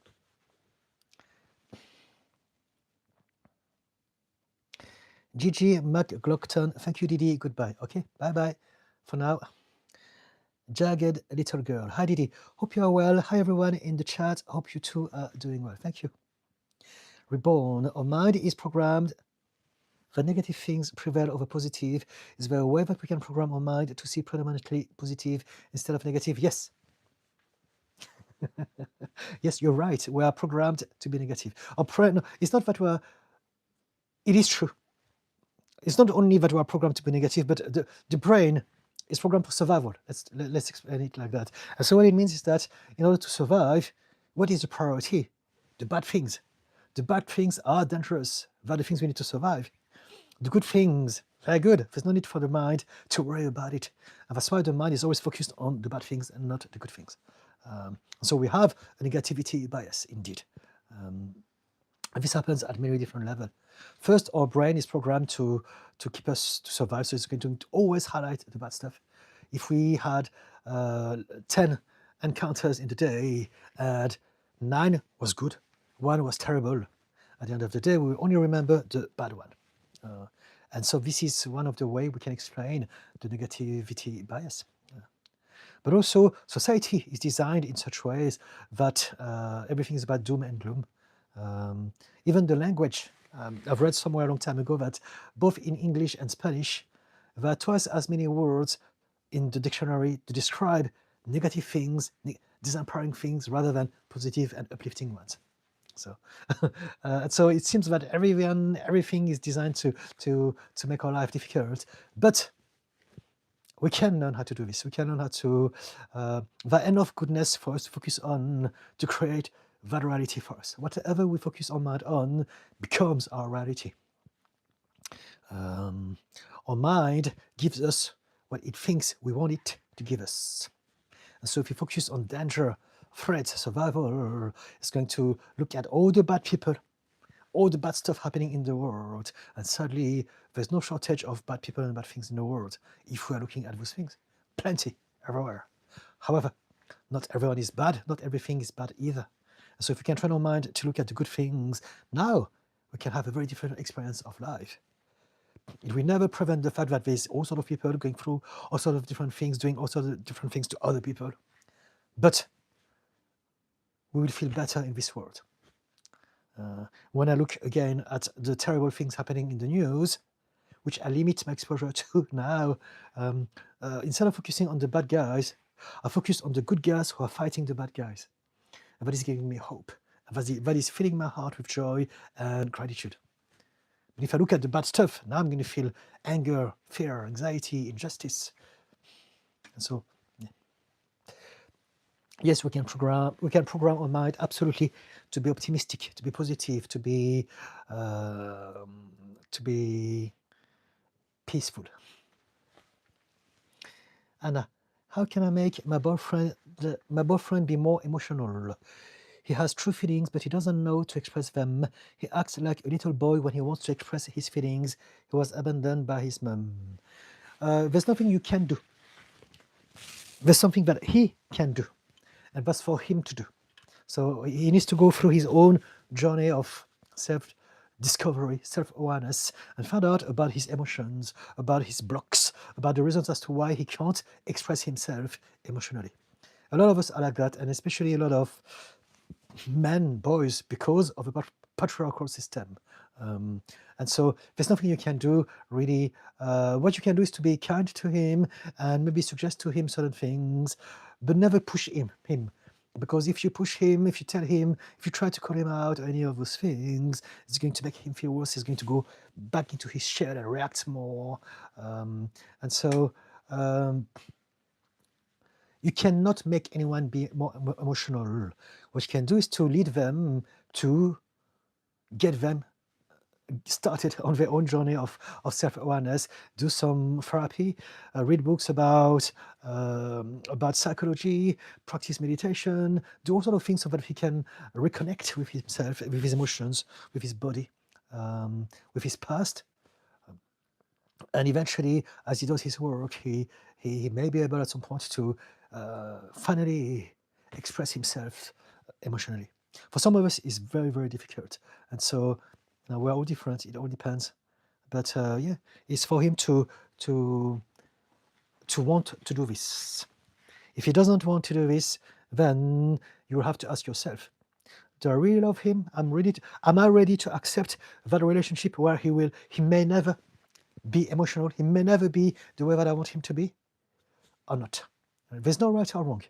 Gigi McGlockton, thank you, Didi. Goodbye. Okay, bye-bye for now. Jagged Little Girl. Hi, Didi. Hope you are well. Hi, everyone in the chat. Hope you too are doing well. Thank you. Reborn. Our mind is programmed. The negative things prevail over positive. Is there a way that we can program our mind to see predominantly positive instead of negative? Yes. Yes, you're right. We are programmed to be negative. No, it's not that we're... It is true. It's not only that we are programmed to be negative, but the brain is programmed for survival. Let's explain it like that. And so what it means is that in order to survive, what is the priority? The bad things. The bad things are dangerous. They're the things we need to survive. The good things, they're good. There's no need for the mind to worry about it. And that's why the mind is always focused on the bad things and not the good things. So we have a negativity bias, indeed. And this happens at many different levels. First, our brain is programmed to keep us to survive, so it's going to always highlight the bad stuff. If we had 10 encounters in the day and 9 was good, 1 was terrible, at the end of the day, we will only remember the bad one. And so this is one of the ways we can explain the negativity bias. But also, society is designed in such ways that everything is about doom and gloom. Even the language, I've read somewhere a long time ago that both in English and Spanish, there are twice as many words in the dictionary to describe negative things, disempowering things, rather than positive and uplifting ones. So, so it seems that everything is designed to make our life difficult, but we can learn how to do this. We can learn how to, there enough goodness for us to focus on, to create that reality for us. Whatever we focus our mind on becomes our reality. Our mind gives us what it thinks we want it to give us. And so if you focus on danger, threat, survival, it's going to look at all the bad people, all the bad stuff happening in the world, and suddenly there's no shortage of bad people and bad things in the world if we are looking at those things. Plenty, everywhere. However, not everyone is bad, not everything is bad either. So if we can train our mind to look at the good things, now we can have a very different experience of life. It will never prevent the fact that there's all sorts of people going through all sorts of different things, doing all sorts of different things to other people. But we will feel better in this world. When I look again at the terrible things happening in the news, which I limit my exposure to now, instead of focusing on the bad guys, I focus on the good guys who are fighting the bad guys. And that is giving me hope. And that is filling my heart with joy and gratitude. But if I look at the bad stuff, now I'm going to feel anger, fear, anxiety, injustice. And so, yeah. Yes, we can program our mind absolutely to be optimistic, to be positive, to be peaceful. Anna, how can I make my boyfriend be more emotional? He has true feelings, but he doesn't know to express them. He acts like a little boy when he wants to express his feelings. He was abandoned by his mum. There's nothing you can do. There's something that he can do, and that's for him to do. So he needs to go through his own journey of self-discovery, self-awareness, and find out about his emotions, about his blocks, about the reasons as to why he can't express himself emotionally. A lot of us are like that, and especially a lot of men, boys, because of a patriarchal system. And so there's nothing you can do, really. What you can do is to be kind to him and maybe suggest to him certain things, but never push him. Because if you push him, if you tell him, if you try to call him out or any of those things, it's going to make him feel worse. He's going to go back into his shell and react more. And so you cannot make anyone be more emotional. What you can do is to lead them, to get them started on their own journey of self-awareness, do some therapy, read books about psychology, practice meditation, do all sorts of things so that he can reconnect with himself, with his emotions, with his body, with his past. And eventually, as he does his work, he may be able at some point to finally express himself emotionally. For some of us, it's very, very difficult. And so we're all different. It all depends. But yeah, it's for him to want to do this. If he doesn't want to do this, then you will have to ask yourself, do I really love him? Am I ready to accept that relationship where he may never be emotional, he may never be the way that I want him to be, or not? There's no right or wrong,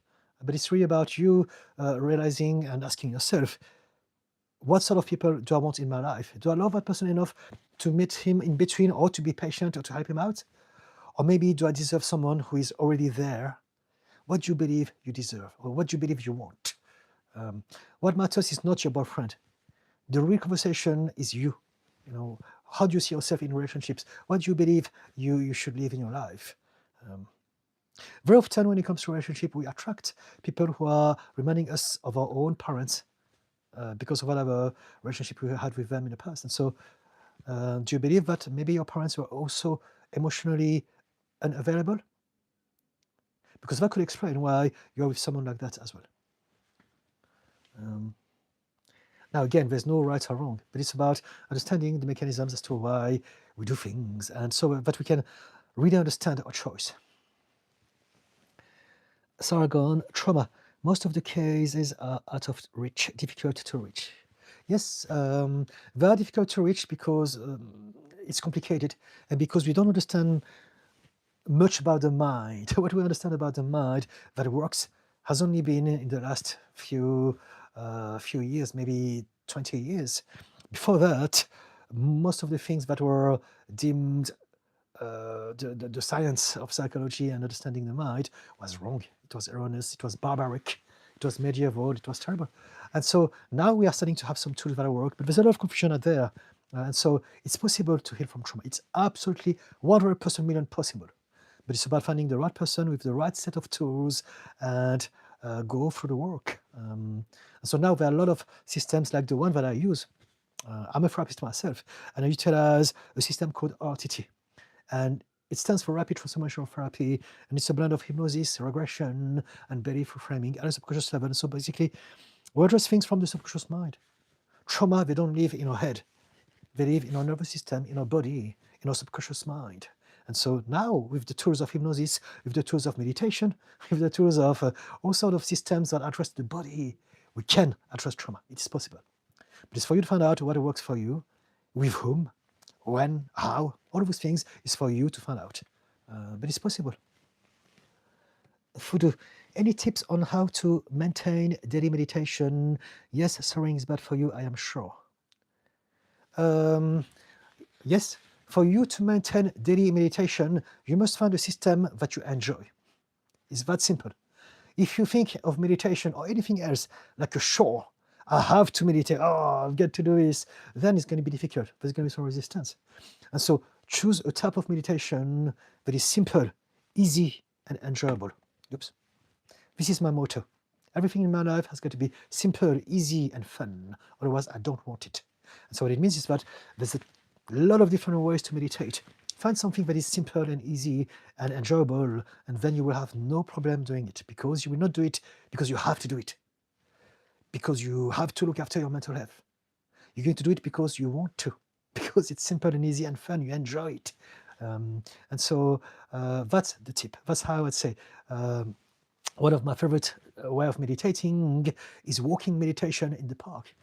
but it's really about you realizing and asking yourself, what sort of people do I want in my life? Do I love that person enough to meet him in between, or to be patient, or to help him out? Or maybe do I deserve someone who is already there? What do you believe you deserve, or what do you believe you want? What matters is not your boyfriend. The real conversation is you. How do you see yourself in relationships? What do you believe you should live in your life? Very often when it comes to relationship, we attract people who are reminding us of our own parents because of whatever relationship we had with them in the past. And so do you believe that maybe your parents were also emotionally unavailable? Because that could explain why you're with someone like that as well. Now, again, there's no right or wrong, but it's about understanding the mechanisms as to why we do things, and so that we can really understand our choice. Sargon, trauma. Most of the cases are out of reach, difficult to reach. Yes, they are difficult to reach because it's complicated, and because we don't understand much about the mind. What we understand about the mind that works has only been in the last few years, maybe 20 years. Before that, most of the things that were deemed the science of psychology and understanding the mind was wrong. It was erroneous. It was barbaric. it was medieval, it was terrible. And so now we are starting to have some tools that work, but there's a lot of confusion out there. And so it's possible to heal from trauma. It's absolutely 100% million possible. But it's about finding the right person with the right set of tools and go through the work. So now there are a lot of systems like the one that I use. I'm a therapist myself, and I utilize a system called RTT. And it stands for Rapid Transformational Therapy, and it's a blend of hypnosis, regression, and belief reframing at a subconscious level. So basically, we address things from the subconscious mind. Trauma, they don't live in our head. They live in our nervous system, in our body, in our subconscious mind. And so now, with the tools of hypnosis, with the tools of meditation, with the tools of all sorts of systems that address the body, we can address trauma. It is possible. But it's for you to find out what works for you, with whom, when, how, all of those things is for you to find out. But it's possible. Fudu, any tips on how to maintain daily meditation? Yes, snoring is bad for you, I am sure. Yes, for you to maintain daily meditation, you must find a system that you enjoy. It's that simple. If you think of meditation or anything else like a chore, I have to meditate, oh, I've got to do this, then it's going to be difficult. There's going to be some resistance. And so choose a type of meditation that is simple, easy, and enjoyable. Oops. This is my motto. Everything in my life has got to be simple, easy, and fun. Otherwise, I don't want it. And so what it means is that there's a lot of different ways to meditate. Find something that is simple and easy and enjoyable, and then you will have no problem doing it, because you will not do it because you have to do it, because you have to look after your mental health. You're going to do it because you want to, because it's simple and easy and fun, you enjoy it. And so that's the tip. That's how I would say. One of my favorite way of meditating is walking meditation in the park.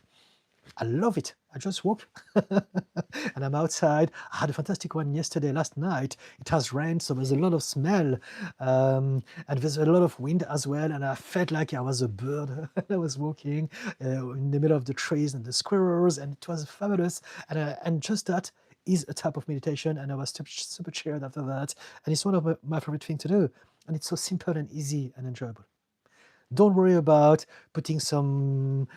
I love it. I just walk and I'm outside. I had a fantastic one last night. It has rained, so there's a lot of smell and there's a lot of wind as well. And I felt like I was a bird. I was walking in the middle of the trees and the squirrels, and it was fabulous. And just that is a type of meditation. And I was super cheered after that. And it's one of my favorite things to do. And it's so simple and easy and enjoyable. Don't worry about putting some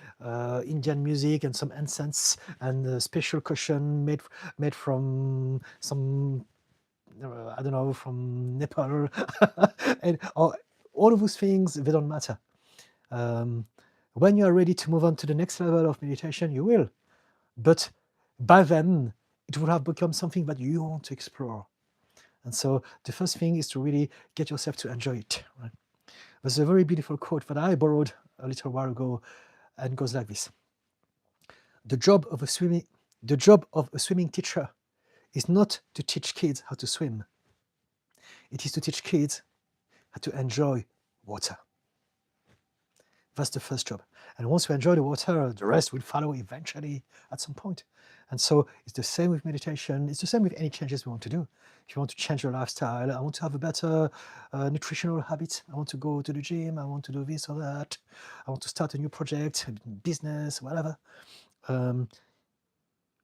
Indian music and some incense and a special cushion made from some, I don't know, from Nepal. And all of those things, they don't matter. When you are ready to move on to the next level of meditation, you will. But by then, it will have become something that you want to explore. And so the first thing is to really get yourself to enjoy it. Right? There's a very beautiful quote that I borrowed a little while ago, and goes like this: The job of a swimming teacher is not to teach kids how to swim. It is to teach kids how to enjoy water. That's the first job. And once you enjoy the water, the rest will follow eventually at some point. And so it's the same with meditation. It's the same with any changes we want to do. If you want to change your lifestyle, I want to have a better nutritional habit. I want to go to the gym. I want to do this or that. I want to start a new project, business, whatever.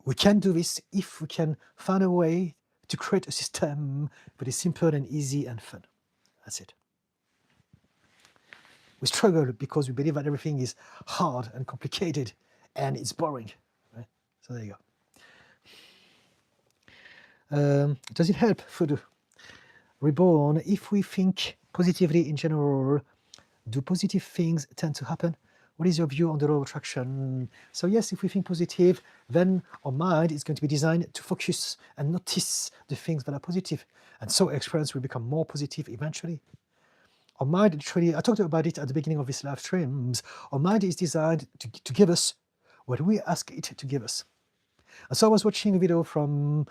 We can do this if we can find a way to create a system that is simple and easy and fun. That's it. We struggle because we believe that everything is hard and complicated and it's boring. Right? So there you go. Does it help for the reborn? If we think positively in general, do positive things tend to happen? What is your view on the law of attraction? So yes, if we think positive, then our mind is going to be designed to focus and notice the things that are positive. And so experience will become more positive eventually. Our mind, literally, I talked about it at the beginning of this live streams. Our mind is designed to give us what we ask it to give us. And so I was watching a video from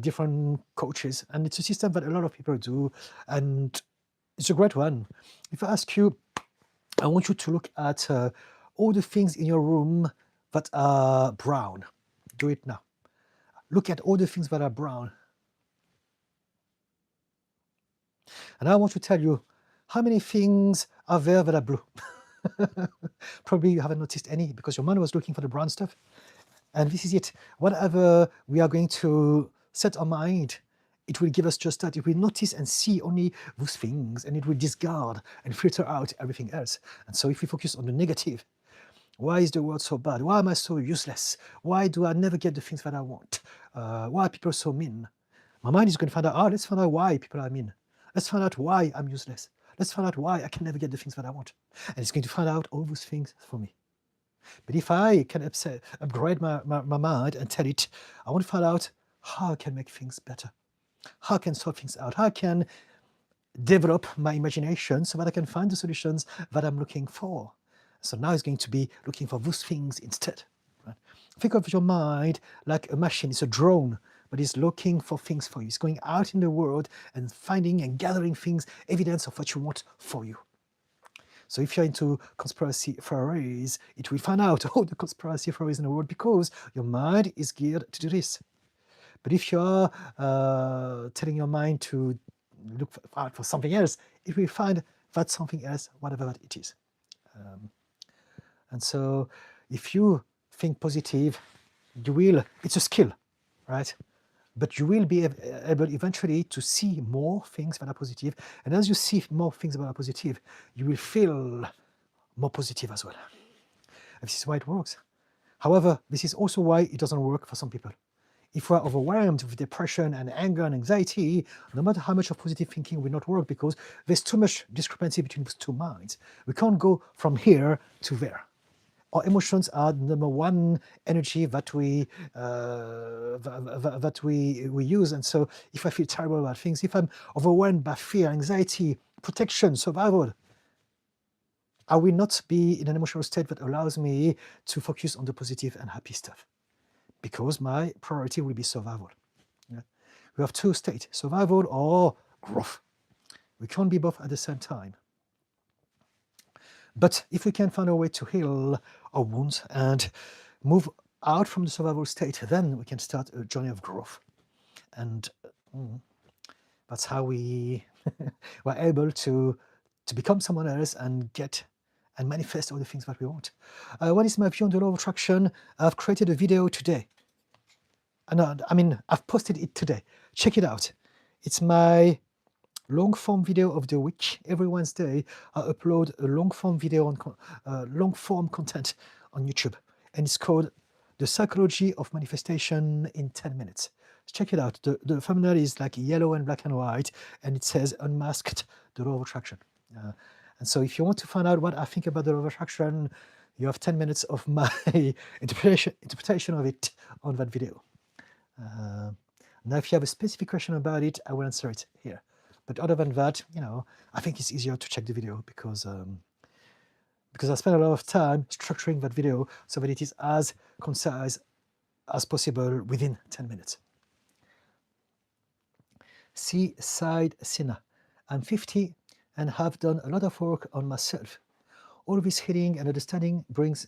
different coaches, and it's a system that a lot of people do, and it's a great one. If I ask you, I want you to look at all the things in your room that are brown. Do it now. Look at all the things that are brown. And I want to tell you, how many things are there that are blue? Probably you haven't noticed any, because your mind was looking for the brown stuff. And this is it. Whatever we are going to set our mind it will give us just that. It will notice and see only those things, and it will discard and filter out everything else. And so if we focus on the negative, why is the world so bad? Why am I so useless? Why do I never get the things that I want? Why are people so mean? My mind is going to find out, let's find out why people are mean. Let's find out why I'm useless. Let's find out why I can never get the things that I want. And it's going to find out all those things for me. But if I can upgrade my mind and tell it, I want to find out how I can make things better, how I can sort things out, how I can develop my imagination so that I can find the solutions that I'm looking for. So now it's going to be looking for those things instead. Right? Think of your mind like a machine. It's a drone, but it's looking for things for you. It's going out in the world and finding and gathering things, evidence of what you want for you. So if you're into conspiracy theories, it will find out all the conspiracy theories in the world because your mind is geared to do this. But if you're telling your mind to look out for something else, it will find that something else, whatever that it is. And so if you think positive, you will, it's a skill, right? But you will be able eventually to see more things that are positive. And as you see more things that are positive, you will feel more positive as well. And this is why it works. However, this is also why it doesn't work for some people. If we're overwhelmed with depression and anger and anxiety, no matter how much of positive thinking will not work because there's too much discrepancy between those two minds. We can't go from here to there. Our emotions are the number one energy that we use. And so if I feel terrible about things, if I'm overwhelmed by fear, anxiety, protection, survival, I will not be in an emotional state that allows me to focus on the positive and happy stuff because my priority will be survival. Yeah? We have two states, survival or growth. We can't be both at the same time. But if we can find a way to heal our wounds and move out from the survival state, then we can start a journey of growth. And that's how we were able to become someone else and get and manifest all the things that we want. What is my view on the law of attraction? I've created a video today. I've posted it today. Check it out. It's my long-form video of the week. Every Wednesday, I upload a long-form video on long-form content on YouTube, and it's called "The Psychology of Manifestation in 10 Minutes." Check it out. The thumbnail is like yellow and black and white, and it says "Unmasked: The Law of Attraction." And so, if you want to find out what I think about the law of attraction, you have 10 minutes of my interpretation of it on that video. Now, if you have a specific question about it, I will answer it here. But other than that, I think it's easier to check the video because I spent a lot of time structuring that video so that it is as concise as possible within 10 minutes. Seaside Sinner. I'm 50 and have done a lot of work on myself. All this healing and understanding brings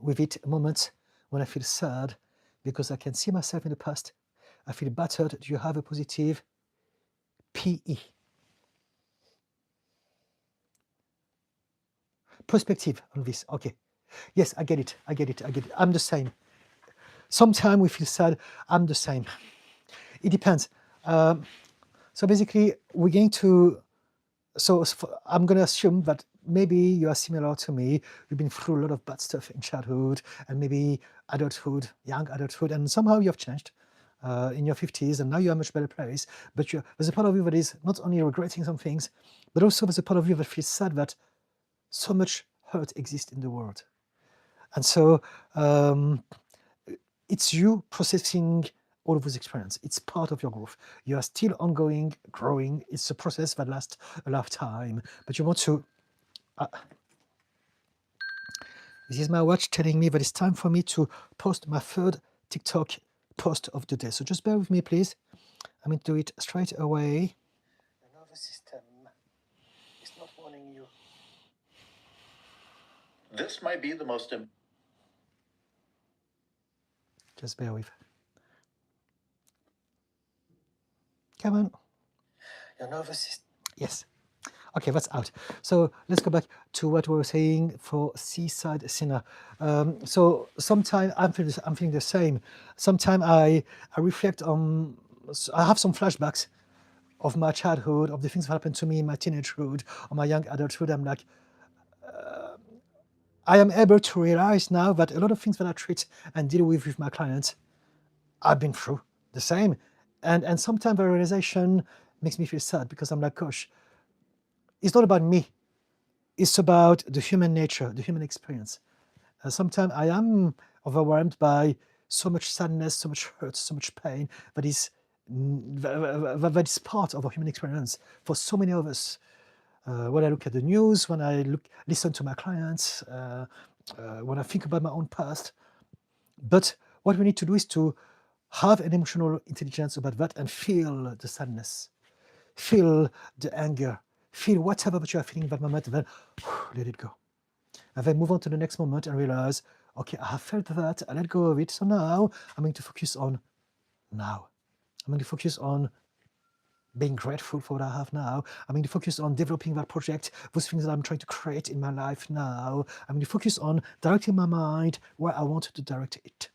with it moments when I feel sad because I can see myself in the past. I feel battered. Do you have a positive PE? Perspective on this. Okay. Yes, I get it. I'm the same. Sometimes we feel sad. I'm the same. It depends. So basically, we're going to. I'm going to assume that maybe you are similar to me. You've been through a lot of bad stuff in childhood and maybe adulthood, young adulthood, and somehow you have changed in your 50s and now you're in a much better place. But there's a part of you that is not only regretting some things, but also there's a part of you that feels sad that so much hurt exists in the world. And so it's you processing all of those experiences. It's part of your growth. You are still ongoing, growing. It's a process that lasts a lifetime. But you want to... this is my watch telling me that it's time for me to post my third TikTok post of the day. So just bear with me, please. I'm going to do it straight away. The nervous system is not warning you. This might be the most... Just bear with. Come on. Your nervous system. Yes. Okay, that's out. So let's go back to what we were saying for Seaside Sinner. So sometimes I'm feeling the same. Sometimes I reflect on I have some flashbacks of my childhood, of the things that happened to me in my teenagehood or my young adulthood. I'm like, I am able to realize now that a lot of things that I treat and deal with my clients, I've been through the same. And sometimes the realization makes me feel sad because I'm like, gosh, it's not about me. It's about the human nature, the human experience. Sometimes I am overwhelmed by so much sadness, so much hurt, so much pain that is that is part of our human experience for so many of us. When I look at the news, when I listen to my clients, when I think about my own past. But what we need to do is to have an emotional intelligence about that and feel the sadness, feel the anger, feel whatever that you are feeling in that moment, and then let it go. And then move on to the next moment and realize, okay, I have felt that, I let go of it. So now I'm going to focus on now. I'm going to focus on being grateful for what I have now. I'm going to focus on developing that project, those things that I'm trying to create in my life now. I'm going to focus on directing my mind where I want to direct it.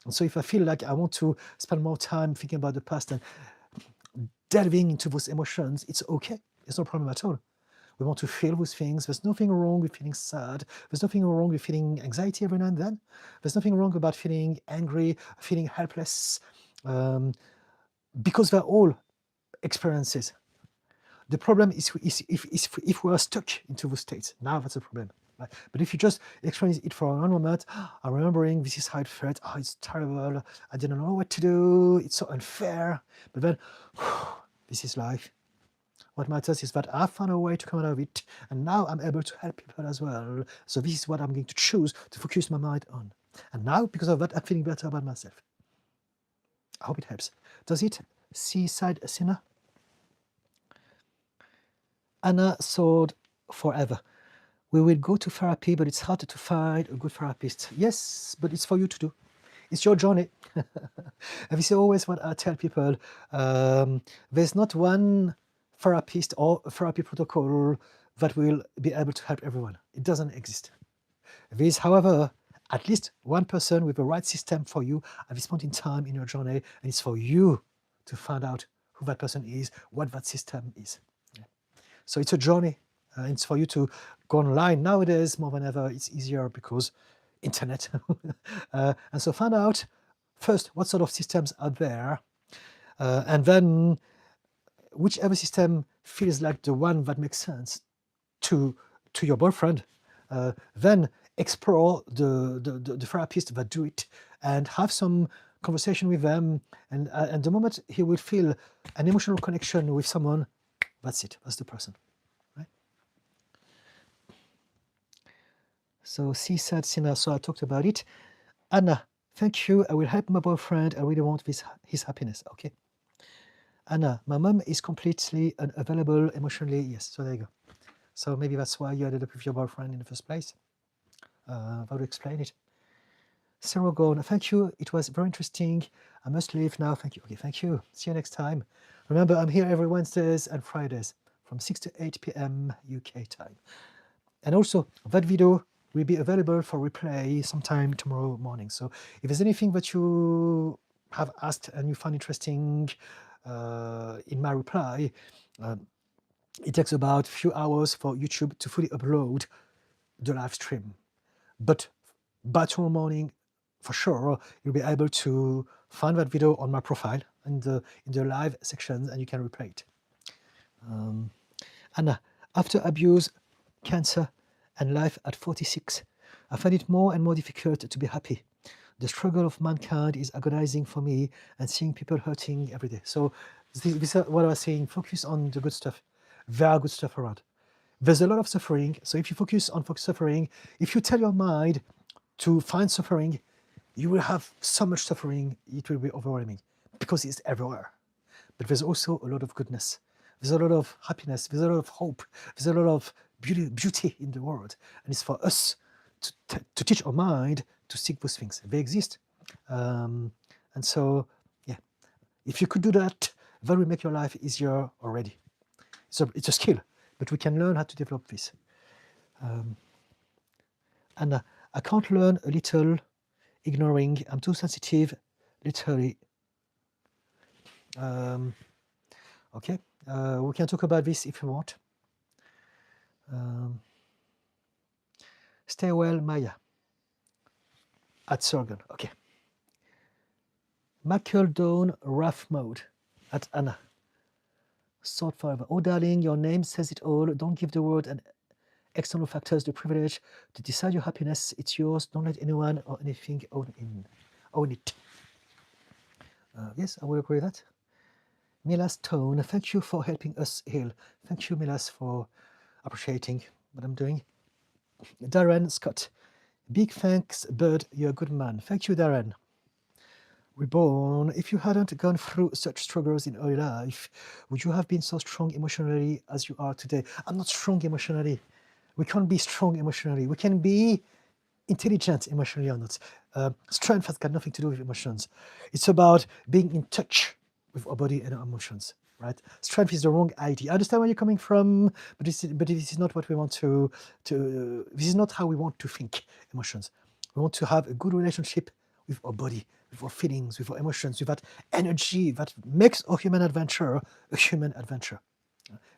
And so if I feel like I want to spend more time thinking about the past and delving into those emotions, it's okay. It's no problem at all. We want to feel those things. There's nothing wrong with feeling sad. There's nothing wrong with feeling anxiety every now and then. There's nothing wrong about feeling angry, feeling helpless, because they're all experiences. The problem is if we are stuck into those states. Now that's a problem. Right? But if you just experience it for one moment, I'm remembering this is how it felt. Oh, it's terrible. I didn't know what to do. It's so unfair. But then, this is life. What matters is that I found a way to come out of it, and now I'm able to help people as well. So this is what I'm going to choose to focus my mind on. And now, because of that, I'm feeling better about myself. I hope it helps. Does it? Seaside Sinner? Anna soared forever. We will go to therapy, but it's hard to find a good therapist. Yes, but it's for you to do. It's your journey. And this is always what I tell people. There's not one therapist or a therapy protocol that will be able to help everyone. It doesn't exist. There is, however, at least one person with the right system for you at this point in time in your journey, and it's for you to find out who that person is, what that system is. So it's a journey. It's for you to go online. Nowadays, more than ever, it's easier because internet. And so find out first what sort of systems are there, and then whichever system feels like the one that makes sense to your boyfriend, then explore the therapist that do it and have some conversation with them. And the moment he will feel an emotional connection with someone, that's it. That's the person. Right? So Seaside Sinner, so I talked about it. Anna, thank you. I will help my boyfriend. I really want his happiness. Okay. Anna, my mom is completely unavailable emotionally. Yes, so there you go. So maybe that's why you ended up with your boyfriend in the first place. That would explain it. Sarah Gone, thank you. It was very interesting. I must leave now. Thank you. Okay, thank you. See you next time. Remember, I'm here every Wednesdays and Fridays from 6 to 8 p.m. UK time. And also, that video will be available for replay sometime tomorrow morning. So if there's anything that you have asked and you find interesting in my reply, it takes about a few hours for YouTube to fully upload the live stream. But by tomorrow morning, for sure, you'll be able to find that video on my profile in the live section, and you can replay it. Anna, after abuse, cancer, and life at 46, I find it more and more difficult to be happy. The struggle of mankind is agonizing for me, and seeing people hurting every day. So this is what I was saying. Focus on the good stuff. There are good stuff around. There's a lot of suffering. So if you focus on suffering, if you tell your mind to find suffering, you will have so much suffering, it will be overwhelming because it's everywhere. But there's also a lot of goodness. There's a lot of happiness. There's a lot of hope. There's a lot of beauty in the world. And it's for us to teach our mind to seek those things. They exist. And so, yeah, if you could do that, that will make your life easier already. So it's a skill, but we can learn how to develop this. And I can't learn a little ignoring. I'm too sensitive, literally. Okay, we can talk about this if you want. Stay well, Maya. At Sorgan. Okay. Mackledone rough mode at Anna. Sought forever. Oh, darling, your name says it all. Don't give the world and external factors the privilege to decide your happiness. It's yours. Don't let anyone or anything own it. Yes, I will agree with that. Milas Tone, thank you for helping us heal. Thank you, Milas, for appreciating what I'm doing. Darren Scott, big thanks, Bird. You're a good man. Thank you, Darren. Reborn, if you hadn't gone through such struggles in early life, would you have been so strong emotionally as you are today? I'm not strong emotionally. We can't be strong emotionally. We can be intelligent emotionally or not. Strength has got nothing to do with emotions. It's about being in touch with our body and our emotions, right? Strength is the wrong idea. I understand where you're coming from, but this is not what we want to. This is not how we want to think emotions. We want to have a good relationship with our body, with our feelings, with our emotions, with that energy that makes our human adventure a human adventure.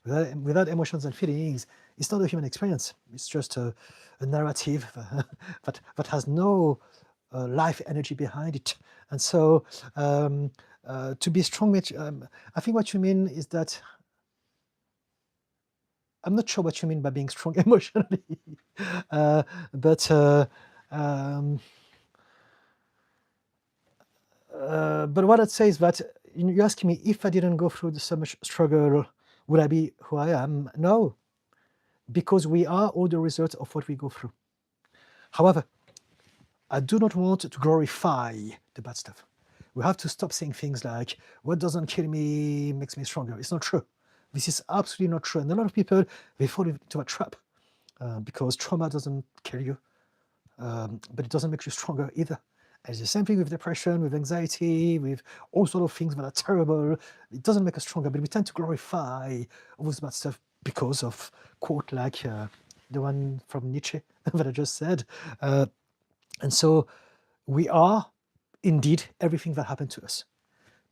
Without emotions and feelings, it's not a human experience. It's just a narrative that has no life energy behind it. And so, to be strong, I think what you mean is that I'm not sure what you mean by being strong emotionally, but what I'd say is that you're asking me if I didn't go through so much struggle, would I be who I am? No, because we are all the result of what we go through. However, I do not want to glorify the bad stuff. We have to stop saying things like, what doesn't kill me makes me stronger. It's not true. This is absolutely not true. And a lot of people, they fall into a trap because trauma doesn't kill you, but it doesn't make you stronger either. And it's the same thing with depression, with anxiety, with all sorts of things that are terrible. It doesn't make us stronger, but we tend to glorify all this bad stuff because of quote like the one from Nietzsche that I just said. And so we are indeed everything that happened to us.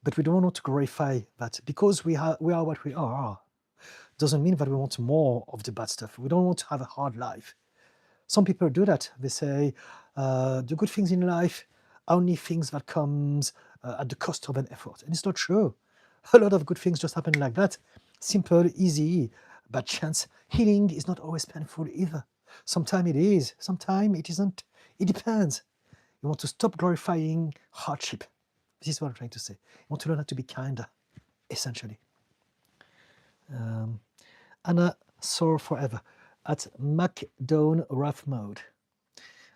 But we don't want to glorify that because we are what we are. Doesn't mean that we want more of the bad stuff. We don't want to have a hard life. Some people do that. They say the good things in life are only things that comes at the cost of an effort. And it's not true. A lot of good things just happen like that. Simple, easy, by chance. Healing is not always painful either. Sometimes it is, sometimes it isn't. It depends. You want to stop glorifying hardship. This is what I'm trying to say. You want to learn how to be kinder, essentially. Anna Soar Forever at Macdone Rough Mode.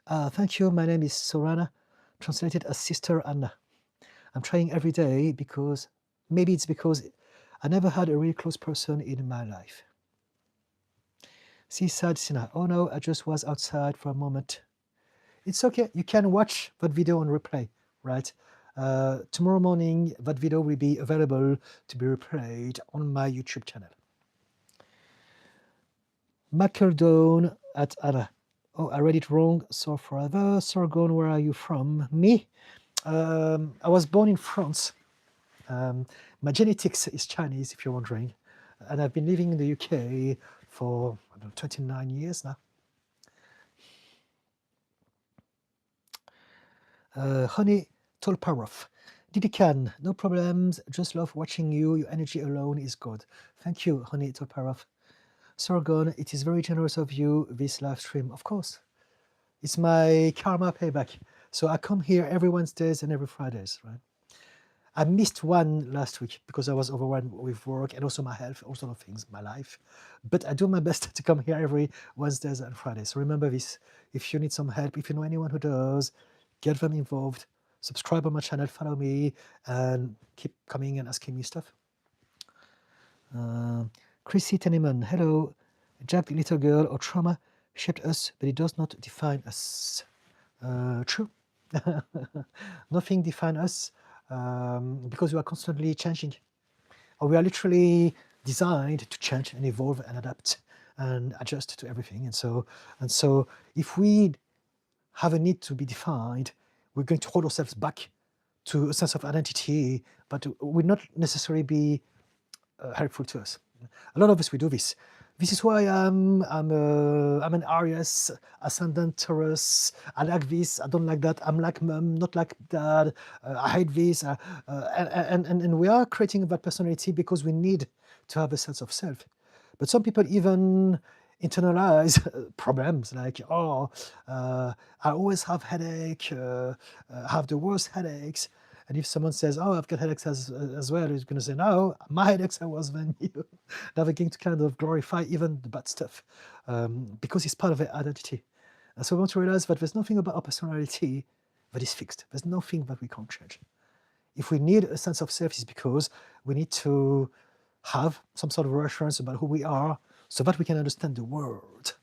Thank you. My name is Sorana, translated as Sister Anna. I'm trying every day because maybe it's because I never had a really close person in my life. Seaside Sina. Oh no, I just was outside for a moment. It's okay. You can watch that video on replay, right? Tomorrow morning, that video will be available to be replayed on my YouTube channel. Mackledone at Anna. Oh, I read it wrong. So forever. Sorgon, where are you from? Me? I was born in France. My genetics is Chinese, if you're wondering. And I've been living in the UK for 29 years now. Honey Tolparov. Didikan, no problems, just love watching you. Your energy alone is good. Thank you, Honey Tolparov. Sorgon, it is very generous of you, this live stream. Of course. It's my karma payback. So I come here every Wednesdays and every Fridays, right? I missed one last week because I was overwhelmed with work and also my health, all sorts of things, my life. But I do my best to come here every Wednesdays and Fridays. So remember this, if you need some help, if you know anyone who does, get them involved, subscribe on my channel, follow me, and keep coming and asking me stuff. Chrissy Tenneman, hello. Jagged little girl or trauma shaped us, but it does not define us. True. Nothing defines us because we are constantly changing. Or we are literally designed to change and evolve and adapt and adjust to everything. And so if we have a need to be defined, we're going to hold ourselves back to a sense of identity, but would not necessarily be helpful to us. A lot of us, we do this. This is why I'm an Aries, ascendant Taurus. I like this, I don't like that. I'm like mom, not like dad. I hate this. And we are creating that personality because we need to have a sense of self. But some people even internalize problems like, oh, I always have headache, have the worst headaches. And if someone says, oh, I've got headaches as well, he's going to say, no, my headaches are worse than you. Now they're going to kind of glorify even the bad stuff because it's part of their identity. And so we want to realize that there's nothing about our personality that is fixed. There's nothing that we can't change. If we need a sense of self, it's because we need to have some sort of reassurance about who we are so that we can understand the world.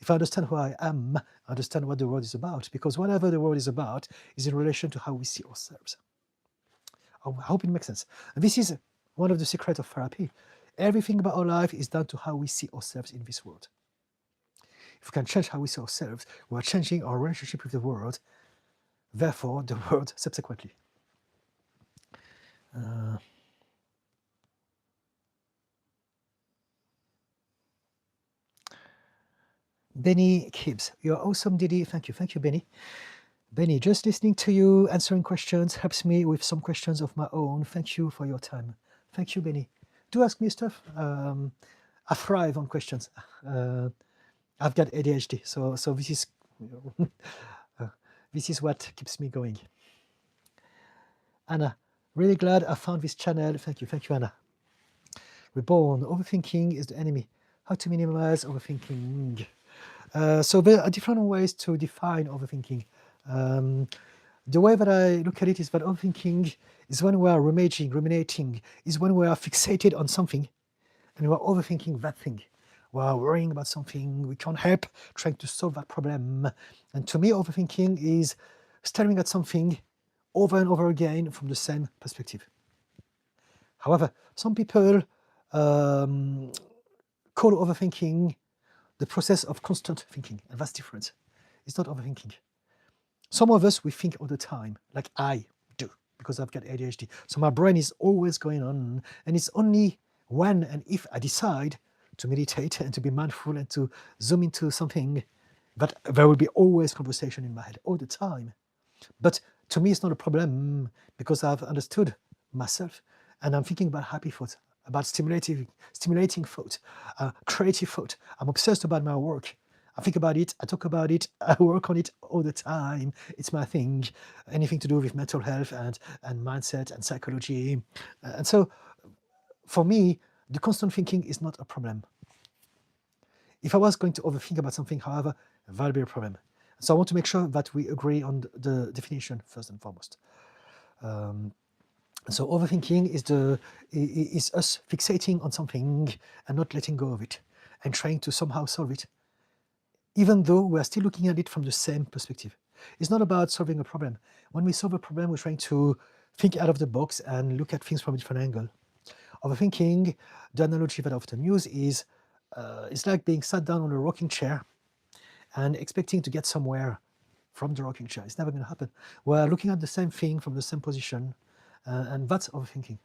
If I understand who I am, I understand what the world is about, because whatever the world is about is in relation to how we see ourselves. I hope it makes sense. And this is one of the secrets of therapy. Everything about our life is down to how we see ourselves in this world. If we can change how we see ourselves, we are changing our relationship with the world, therefore the world subsequently. Benny Kibbs, you're awesome, Didi. Thank you, Benny. Benny, just listening to you, answering questions helps me with some questions of my own. Thank you for your time. Thank you, Benny. Do ask me stuff. I thrive on questions. I've got ADHD, so this is this is what keeps me going. Anna, really glad I found this channel. Thank you, Anna. Reborn, overthinking is the enemy. How to minimize overthinking? So there are different ways to define overthinking. The way that I look at it is that overthinking is when we are ruminating, is when we are fixated on something and we are overthinking that thing. We are worrying about something, we can't help trying to solve that problem. And to me, overthinking is staring at something over and over again from the same perspective. However, some people call overthinking the process of constant thinking, and that's different. It's not overthinking. Some of us, we think all the time, like I do, because I've got ADHD. So my brain is always going on, and it's only when and if I decide to meditate and to be mindful and to zoom into something that there will be always conversation in my head all the time. But to me, it's not a problem because I've understood myself and I'm thinking about happy thoughts, about stimulating thought, creative thought. I'm obsessed about my work. I think about it, I talk about it, I work on it all the time. It's my thing, anything to do with mental health and mindset and psychology. And so for me, the constant thinking is not a problem. If I was going to overthink about something, however, that would be a problem. So I want to make sure that we agree on the definition first and foremost. So overthinking is us fixating on something and not letting go of it and trying to somehow solve it, even though we're still looking at it from the same perspective. It's not about solving a problem. When we solve a problem, we're trying to think out of the box and look at things from a different angle. Overthinking, the analogy that I often use is it's like being sat down on a rocking chair and expecting to get somewhere from the rocking chair. It's never going to happen. We're looking at the same thing from the same position, and that's overthinking.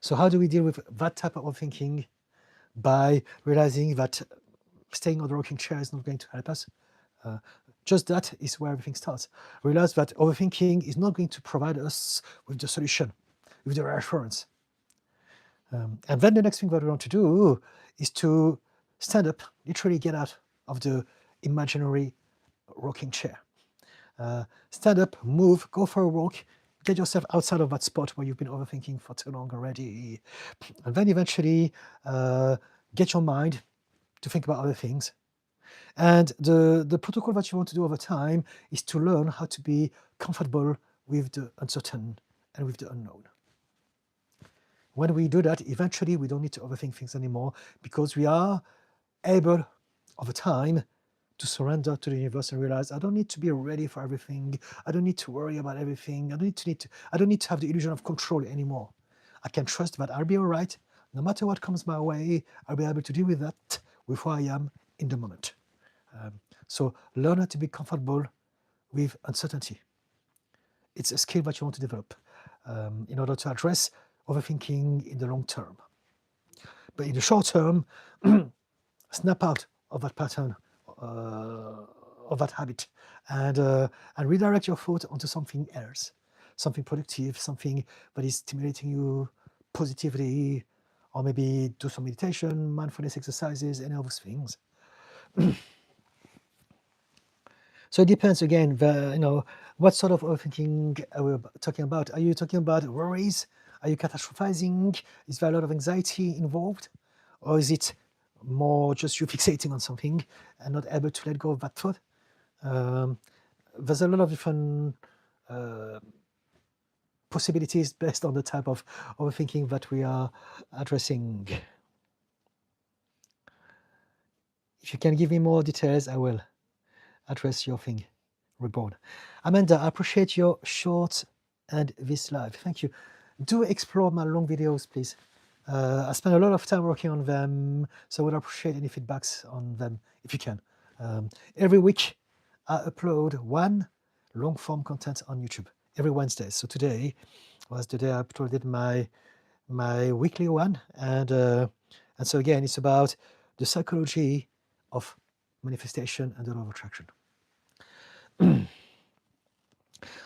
So how do we deal with that type of overthinking? By realizing that staying on the rocking chair is not going to help us. Just that is where everything starts. Realize that overthinking is not going to provide us with the solution, with the reassurance. And then the next thing that we want to do is to stand up, literally get out of the imaginary rocking chair. Stand up, move, go for a walk, get yourself outside of that spot where you've been overthinking for too long already. And then eventually get your mind to think about other things. And the protocol that you want to do over time is to learn how to be comfortable with the uncertain and with the unknown. When we do that, eventually we don't need to overthink things anymore because we are able, over time, to surrender to the universe and realize I don't need to be ready for everything. I don't need to worry about everything. I don't need to have the illusion of control anymore. I can trust that I'll be all right. No matter what comes my way, I'll be able to deal with that with who I am in the moment. So learn how to be comfortable with uncertainty. It's a skill that you want to develop in order to address overthinking in the long term. But in the short term, snap out of that pattern, of that habit, and redirect your thought onto something else, something productive, something that is stimulating you positively, or maybe do some meditation, mindfulness exercises, any of those things. So it depends again, what sort of overthinking are we talking about? Are you talking about worries? Are you catastrophizing? Is there a lot of anxiety involved? Or is it more just you fixating on something and not able to let go of that thought? There's a lot of different possibilities based on the type of overthinking that we are addressing. If you can give me more details, I will address your thing. Reborn. Amanda, I appreciate your short and this live. Thank you. Do explore my long videos, please. I spend a lot of time working on them, so I would appreciate any feedbacks on them if you can. Every week, I upload one long form content on YouTube every Wednesday. So today was the day I uploaded my weekly one, and so again, it's about the psychology of manifestation and the law of attraction.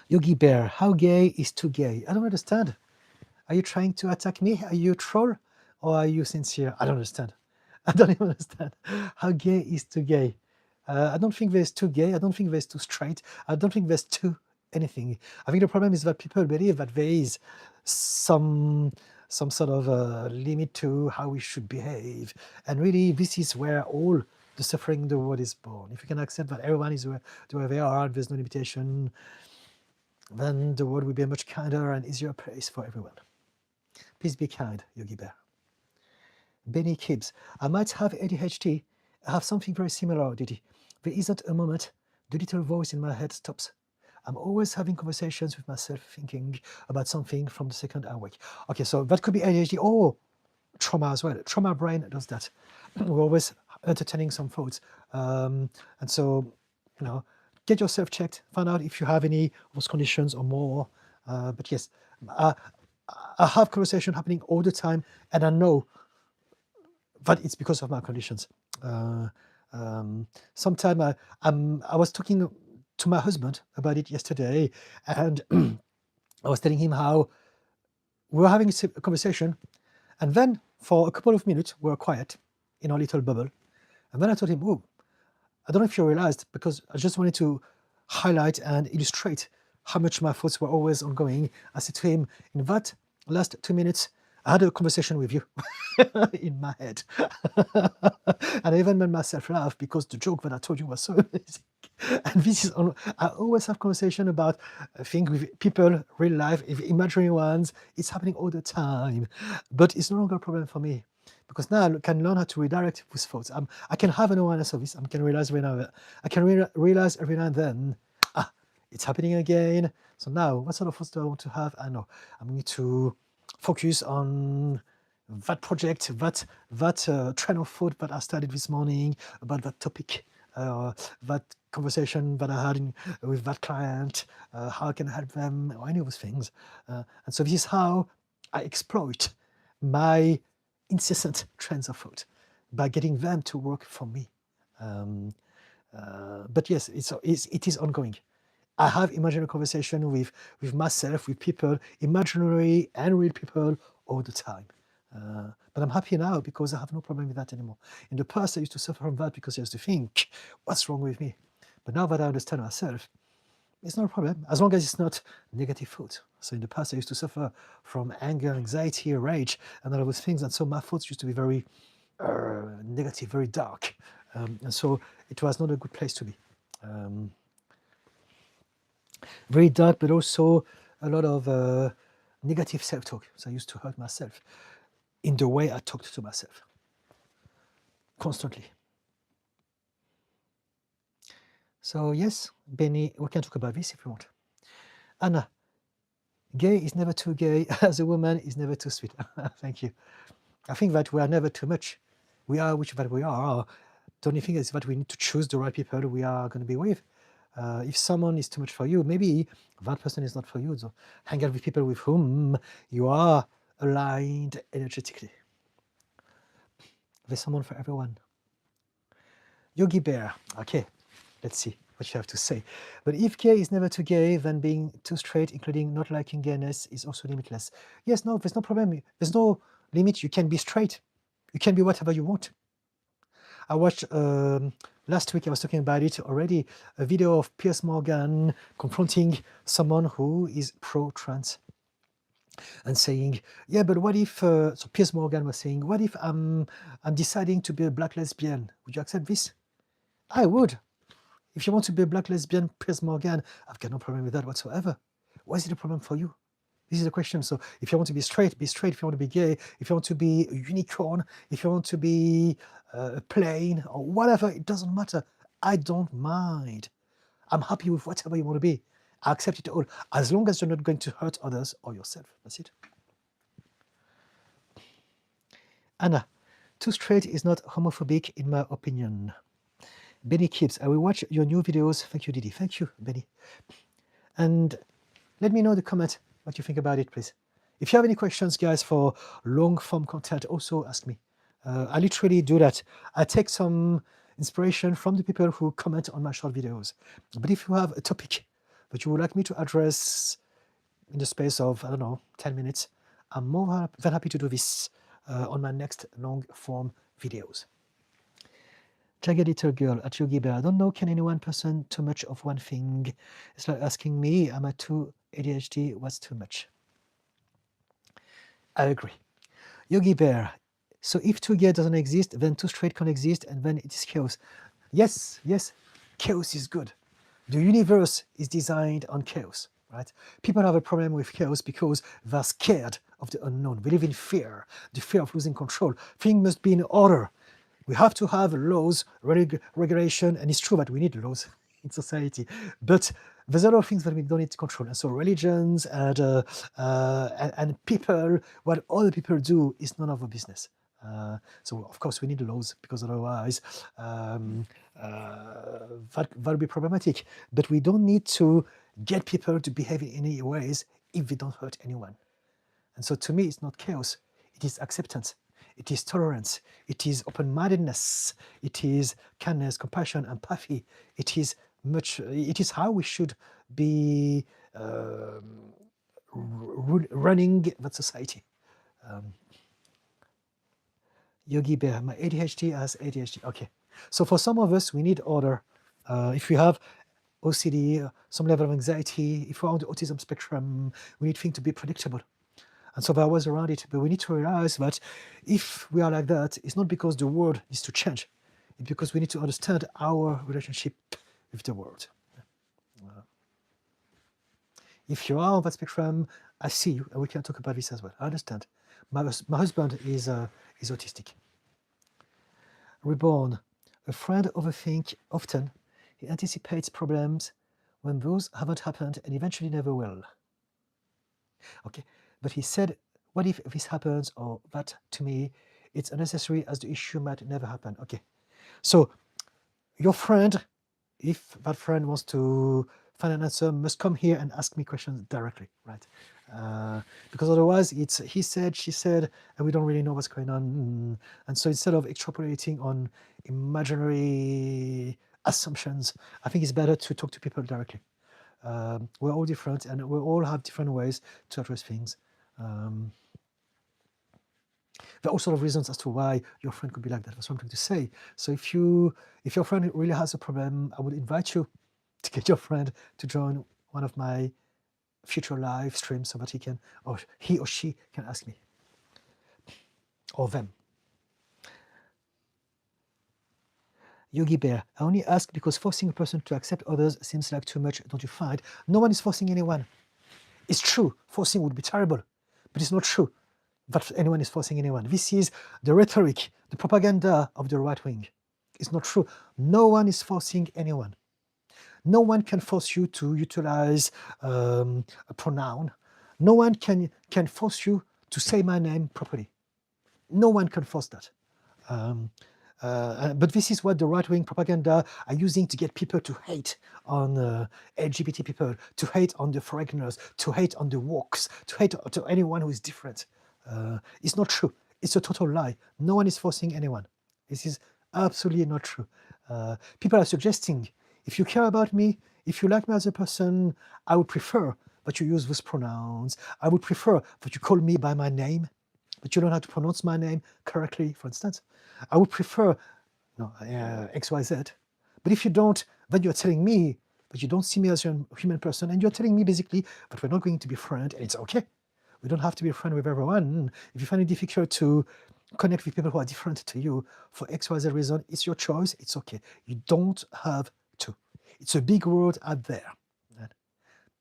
Yogi Bear, how gay is too gay? I don't understand. Are you trying to attack me? Are you a troll? Or are you sincere? I don't understand. I don't even understand. How gay is too gay? I don't think there's too gay. I don't think there's too straight. I don't think there's too anything. I think the problem is that people believe that there is some sort of limit to how we should behave. And really, this is where all the suffering in the world is born. If you can accept that everyone is where they are, there's no limitation, then the world will be a much kinder and easier place for everyone. Please be kind, Yogi Bear. Benny Kibbs, I might have ADHD. I have something very similar, Didi. There isn't a moment the little voice in my head stops. I'm always having conversations with myself, thinking about something from the second I wake. Okay, so that could be ADHD or trauma as well. Trauma brain does that. We're always entertaining some thoughts. And so, get yourself checked, find out if you have any of those conditions or more. But yes, I have conversation happening all the time, and I know that it's because of my conditions. Sometime I was talking to my husband about it yesterday, and I was telling him how we were having a conversation, and then for a couple of minutes we were quiet in our little bubble, and then I told him, "Oh, I don't know if you realized, because I just wanted to highlight and illustrate how much my thoughts were always ongoing." I said to him, "In that last 2 minutes, I had a conversation with you in my head." And I even made myself laugh because the joke that I told you was so amazing. And this is, I always have conversation about things with people, real life, imaginary ones. It's happening all the time. But it's no longer a problem for me, because now I can learn how to redirect those thoughts. I can have an awareness of this. I can realize every now and then, it's happening again. So now, what sort of thoughts do I want to have? I know I'm going to focus on that project, that train of thought that I started this morning about that topic, that conversation that I had with that client, how I can help them, or any of those things. And so this is how I exploit my incessant trains of thought, by getting them to work for me. But yes, it is ongoing. I have imaginary conversation with myself, with people, imaginary and real people, all the time. But I'm happy now because I have no problem with that anymore. In the past, I used to suffer from that because I used to think, what's wrong with me? But now that I understand myself, it's not a problem, as long as it's not negative thoughts. So in the past, I used to suffer from anger, anxiety, rage, and all of those things. And so my thoughts used to be very negative, very dark. And so it was not a good place to be. Very dark, but also a lot of negative self-talk. So I used to hurt myself in the way I talked to myself constantly. So yes, Benny, we can talk about this if you want. Anna, gay is never too gay, as a woman is never too sweet. Thank you. I think that we are never too much. We are which that we are. The only thing is that we need to choose the right people we are going to be with. If someone is too much for you, maybe that person is not for you. So hang out with people with whom you are aligned energetically. There's someone for everyone. Yogi Bear. Okay, let's see what you have to say. But if gay is never too gay, then being too straight, including not liking gayness, is also limitless. Yes, no, there's no problem. There's no limit. You can be straight. You can be whatever you want. I watched last week, I was talking about it already, a video of Piers Morgan confronting someone who is pro-trans and saying, yeah, but what if, so Piers Morgan was saying, what if I'm deciding to be a black lesbian? Would you accept this? I would. If you want to be a black lesbian, Piers Morgan, I've got no problem with that whatsoever. Why is it a problem for you? This is the question. So if you want to be straight, be straight. If you want to be gay, if you want to be a unicorn, if you want to be plain or whatever, it doesn't matter. I don't mind. I'm happy with whatever you want to be. I accept it all, as long as you're not going to hurt others or yourself. That's it. Anna, too straight is not homophobic in my opinion. Benny Kibbs, I will watch your new videos. Thank you, Didi. Thank you, Benny. And let me know in the comment what you think about it, please. If you have any questions, guys, for long-form content, also ask me. I literally do that. I take some inspiration from the people who comment on my short videos. But if you have a topic that you would like me to address in the space of, I don't know, 10 minutes, I'm more than happy to do this on my next long-form videos. Jagged Little Girl at Yogi Bear. I don't know, can any one person too much of one thing? It's like asking me, am I too ADHD? What's too much? I agree. Yogi Bear. So if too gay doesn't exist, then too straight can exist, and then it is chaos. Yes, yes, chaos is good. The universe is designed on chaos, right? People have a problem with chaos because they're scared of the unknown. They live in fear, the fear of losing control. Things must be in order. We have to have laws, regulation, and it's true that we need laws in society. But there's a lot of things that we don't need to control. And so religions and people, what other people do is none of our business. So of course we need laws, because otherwise that would be problematic. But we don't need to get people to behave in any ways if they don't hurt anyone. And so to me, it's not chaos, it is acceptance. It is tolerance. It is open-mindedness. It is kindness, compassion, empathy. It is how we should be running that society. Yogi Bear, my ADHD has ADHD. Okay. So for some of us, we need order. If we have OCD, some level of anxiety, if we're on the autism spectrum, we need things to be predictable. And so there was around it, but we need to realize that if we are like that, it's not because the world needs to change. It's because we need to understand our relationship with the world. If you are on that spectrum, I see you, and we can talk about this as well. I understand. My husband is autistic. Reborn. A friend overthinks often. He anticipates problems when those haven't happened and eventually never will. Okay. But he said, what if this happens or that to me? It's unnecessary as the issue might never happen. Okay. So your friend, if that friend wants to find an answer, must come here and ask me questions directly, right? Because otherwise it's he said, she said, and we don't really know what's going on. And so instead of extrapolating on imaginary assumptions, I think it's better to talk to people directly. We're all different and we all have different ways to address things. There are all sorts of reasons as to why your friend could be like that. That's what I'm trying to say. So if your friend really has a problem, I would invite you to get your friend to join one of my future live streams so that he or she can ask me, or them. Yogi Bear, I only ask because forcing a person to accept others seems like too much, don't you find? No one is forcing anyone. It's true, forcing would be terrible, but it's not true that anyone is forcing anyone. This is the rhetoric, the propaganda of the right wing. It's not true. No one is forcing anyone. No one can force you to utilize a pronoun. No one can force you to say my name properly. No one can force that. But this is what the right-wing propaganda are using to get people to hate on LGBT people, to hate on the foreigners, to hate on the walks, to hate to anyone who is different. It's not true. It's a total lie. No one is forcing anyone. This is absolutely not true. People are suggesting, if you care about me, if you like me as a person, I would prefer that you use those pronouns. I would prefer that you call me by my name, but you don't have to pronounce my name correctly, for instance. I would prefer XYZ. But if you don't, then you're telling me that you don't see me as a human person, and you're telling me basically that we're not going to be friends, and it's okay. We don't have to be a friend with everyone. If you find it difficult to connect with people who are different to you for XYZ reason, it's your choice, it's okay. You don't have to. It's a big world out there.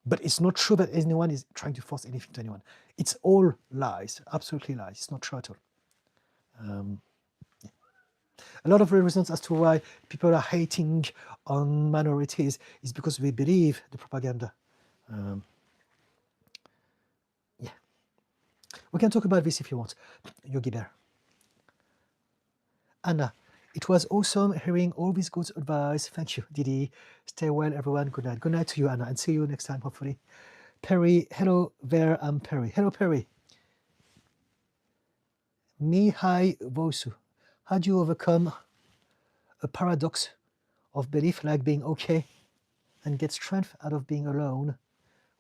But it's not true that anyone is trying to force anything to anyone. It's all lies, absolutely lies. It's not true at all. A lot of the reasons as to why people are hating on minorities is because we believe the propaganda. Yeah. We can talk about this if you want, Yogi Bear. Anna, it was awesome hearing all this good advice. Thank you, Didi. Stay well, everyone. Good night. Good night to you, Anna, and see you next time, hopefully. Perry, hello there, I'm Perry. Hello, Perry. Mihai Vosu, how do you overcome a paradox of belief like being okay and get strength out of being alone,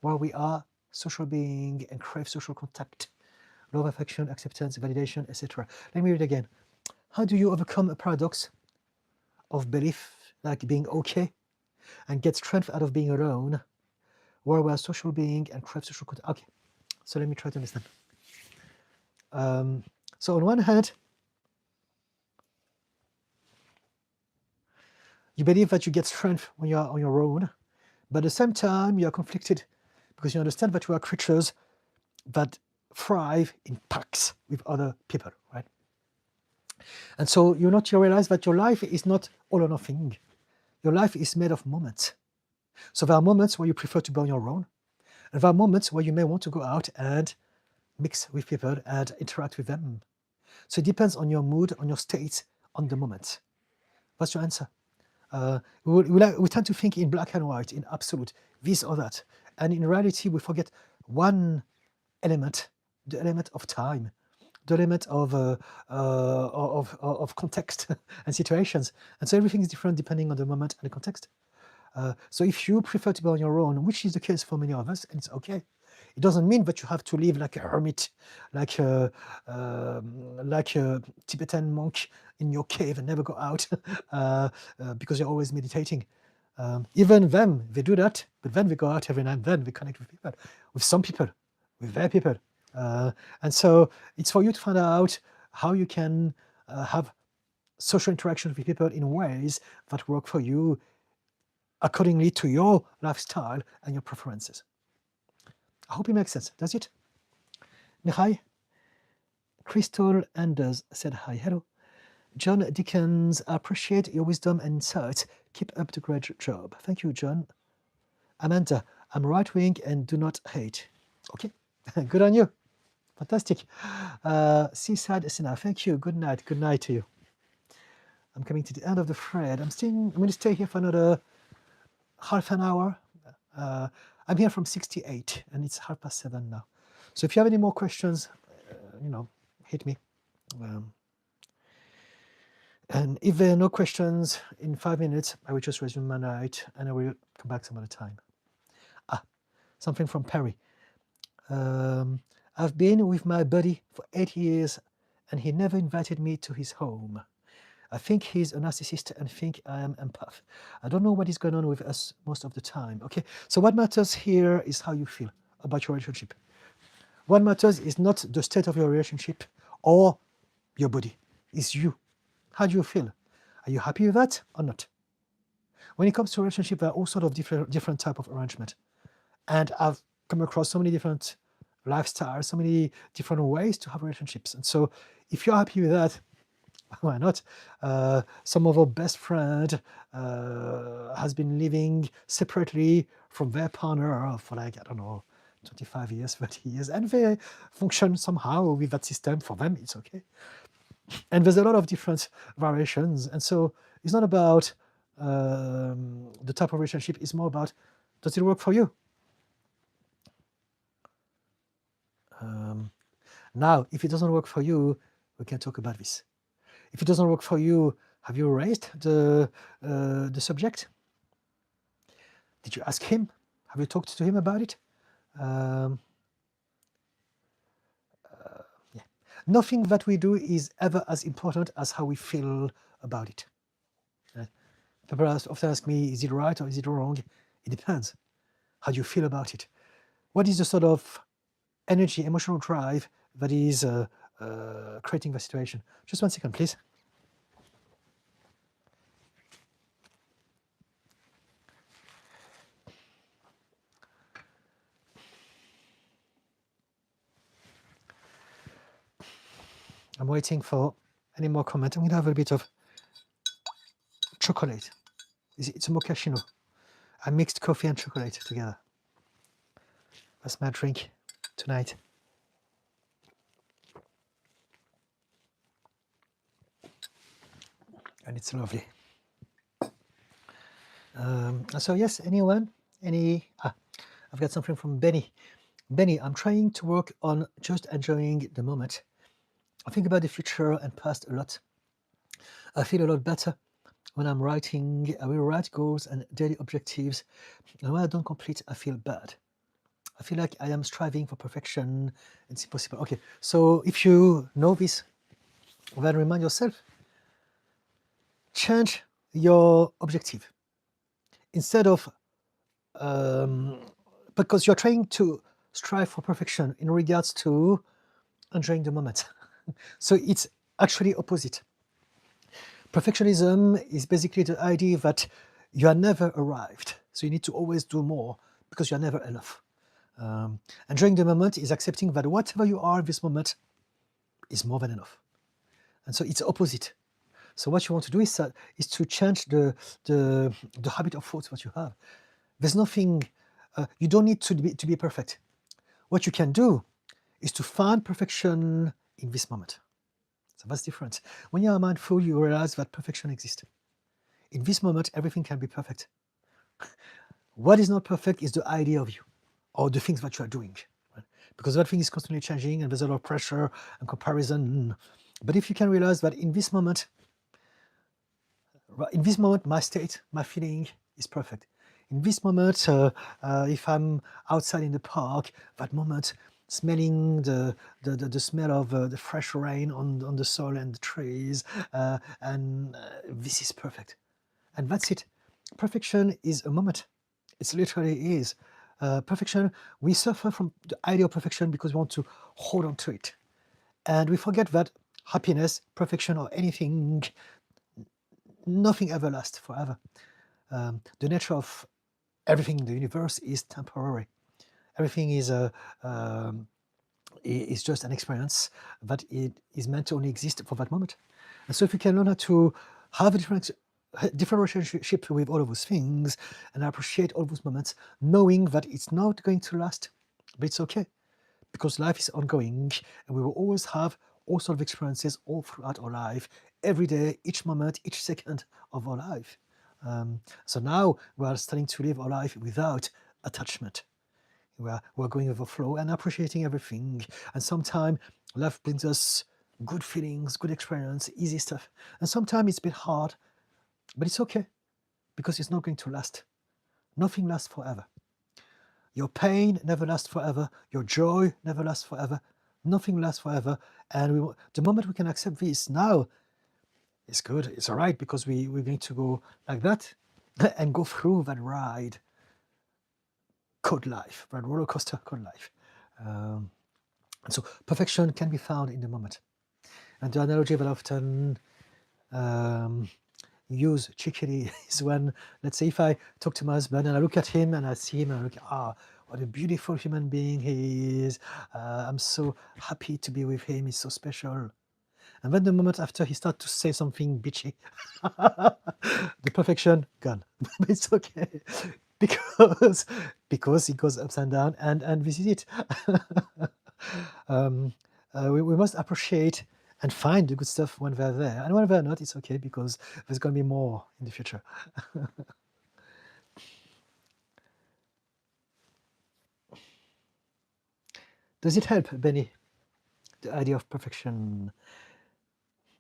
while we are social being and crave social contact, love, affection, acceptance, validation, etc.? Let me read again. How do you overcome a paradox of belief like being okay and get strength out of being alone, while we are social being and crave social contact? Okay, so let me try to understand. So on one hand, you believe that you get strength when you are on your own, but at the same time, you are conflicted because you understand that you are creatures that thrive in packs with other people, right? And so you realize that your life is not all or nothing. Your life is made of moments. So there are moments where you prefer to be on your own, and there are moments where you may want to go out and mix with people and interact with them. So it depends on your mood, on your state, on the moment. What's your answer? We tend to think in black and white, in absolute, this or that. And in reality, we forget one element, the element of time, the element of context and situations. And so everything is different depending on the moment and the context. So if you prefer to be on your own, which is the case for many of us, and it's okay, it doesn't mean that you have to live like a hermit, like a Tibetan monk in your cave and never go out because you're always meditating. Even them, they do that, but then they go out every now and then, they connect with people, with some people, with their people. And so it's for you to find out how you can have social interactions with people in ways that work for you accordingly to your lifestyle and your preferences. I hope it makes sense. Does it? Hi. Crystal Anders said hi. Hello. John Dickens, I appreciate your wisdom and insight. Keep up the great job. Thank you, John. Amanda, I'm right-wing and do not hate. Okay, good on you. Fantastic. Seaside Sina, thank you. Good night. Good night to you. I'm coming to the end of the thread. I'm going to stay here for another half an hour. I'm here from 68 and it's 7:30 now. So if you have any more questions, hit me. And if there are no questions in 5 minutes, I will just resume my night and I will come back some other time. Something from Perry. I've been with my buddy for 8 years and he never invited me to his home. I think he's a narcissist and think I am empath. I don't know what is going on with us most of the time. Okay, so what matters here is how you feel about your relationship. What matters is not the state of your relationship or your body. It's you. How do you feel? Are you happy with that or not? When it comes to relationship, there are all sorts of different type of arrangement. And I've come across so many different lifestyles, so many different ways to have relationships. And so if you're happy with that, why not? Some of our best friend has been living separately from their partner for 25 years, 30 years, and they function somehow with that system. For them, it's okay. And there's a lot of different variations. And so it's not about the type of relationship, it's more about, does it work for you? Now, if it doesn't work for you, we can talk about this. If it doesn't work for you, have you raised the subject? Did you ask him? Have you talked to him about it? Yeah. Nothing that we do is ever as important as how we feel about it. People often ask me, is it right or is it wrong? It depends. How do you feel about it? What is the sort of energy, emotional drive that is creating the situation? Just 1 second, please. I'm waiting for any more comment. I'm going to have a bit of chocolate. It's a mochaccino. I mixed coffee and chocolate together. That's my drink tonight. And it's lovely. So yes, anyone? I've got something from Benny. Benny, I'm trying to work on just enjoying the moment. I think about the future and past a lot. I feel a lot better when I'm writing. I will write goals and daily objectives. And when I don't complete, I feel bad. I feel like I am striving for perfection. It's impossible. Okay, so if you know this, then remind yourself, change your objective. Instead of, because you're trying to strive for perfection in regards to enjoying the moment. So it's actually opposite. Perfectionism is basically the idea that you are never arrived. So you need to always do more because you are never enough. Enjoying the moment is accepting that whatever you are at this moment is more than enough. And so it's opposite. So what you want to do is to change the habit of thoughts that you have. There's nothing, you don't need to be perfect. What you can do is to find perfection in this moment. So that's different. When you are mindful, you realize that perfection exists. In this moment, everything can be perfect. What is not perfect is the idea of you or the things that you are doing. Right? Because that thing is constantly changing and there's a lot of pressure and comparison. But if you can realize that in this moment, my state, my feeling is perfect. In this moment, if I'm outside in the park, that moment, smelling the smell of the fresh rain on the soil and the trees, and this is perfect. And that's it. Perfection is a moment. It literally is. Perfection, we suffer from the idea of perfection because we want to hold on to it. And we forget that happiness, perfection, or anything, nothing ever lasts forever. The nature of everything in the universe is temporary. Everything is just an experience that it is meant to only exist for that moment. And so if you can learn how to have a different relationship with all of those things and appreciate all those moments, knowing that it's not going to last, but it's okay, because life is ongoing and we will always have all sorts of experiences all throughout our life, every day, each moment, each second of our life. So now we are starting to live our life without attachment. We're going with the flow and appreciating everything. And sometimes life brings us good feelings, good experience, easy stuff. And sometimes it's a bit hard, but it's okay because it's not going to last. Nothing lasts forever. Your pain never lasts forever. Your joy never lasts forever. Nothing lasts forever. And the moment we can accept this now, it's good. It's all right because we're going to go like that and go through that ride called life, that roller coaster called life. And so perfection can be found in the moment. And the analogy that I often use cheekily is when, let's say, if I talk to my husband and I look at him and I see him and I look, what a beautiful human being he is. I'm so happy to be with him. He's so special. And then the moment after he starts to say something bitchy, the perfection gone. But it's okay because it goes ups and down, and this is it. We must appreciate and find the good stuff when they're there. And when they're not, it's okay, because there's going to be more in the future. Does it help, Benny, the idea of perfection?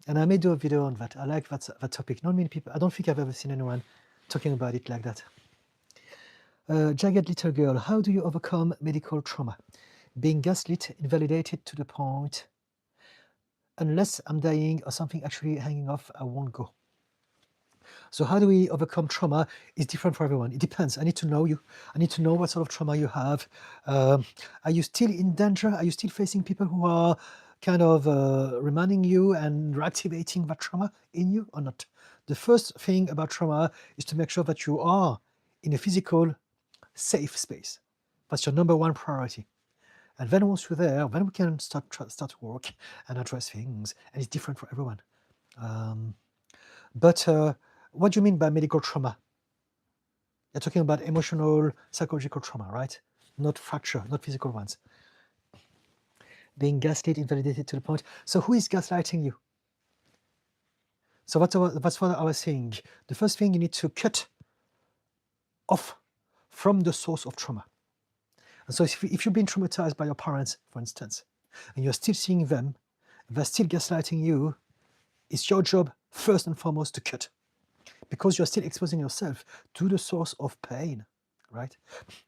And I may do a video on that. I like that topic. Not many people, I don't think I've ever seen anyone talking about it like that. Jagged Little Girl, how do you overcome medical trauma? Being gaslit, invalidated to the point, unless I'm dying or something actually hanging off, I won't go. So how do we overcome trauma? It's different for everyone. It depends. I need to know you. I need to know what sort of trauma you have. Are you still in danger? Are you still facing people who are kind of reminding you and reactivating that trauma in you or not? The first thing about trauma is to make sure that you are in a physical, safe space. That's your number one priority. And then once you're there, then we can start to work and address things. And it's different for everyone. But what do you mean by medical trauma? You're talking about emotional, psychological trauma, right? Not fracture, not physical ones. Being gaslit, invalidated to the point. So who is gaslighting you? So that's what I was saying. The first thing, you need to cut off from the source of trauma. And so if you've been traumatized by your parents, for instance, and you're still seeing them, they're still gaslighting you, it's your job first and foremost to cut, because you're still exposing yourself to the source of pain, right?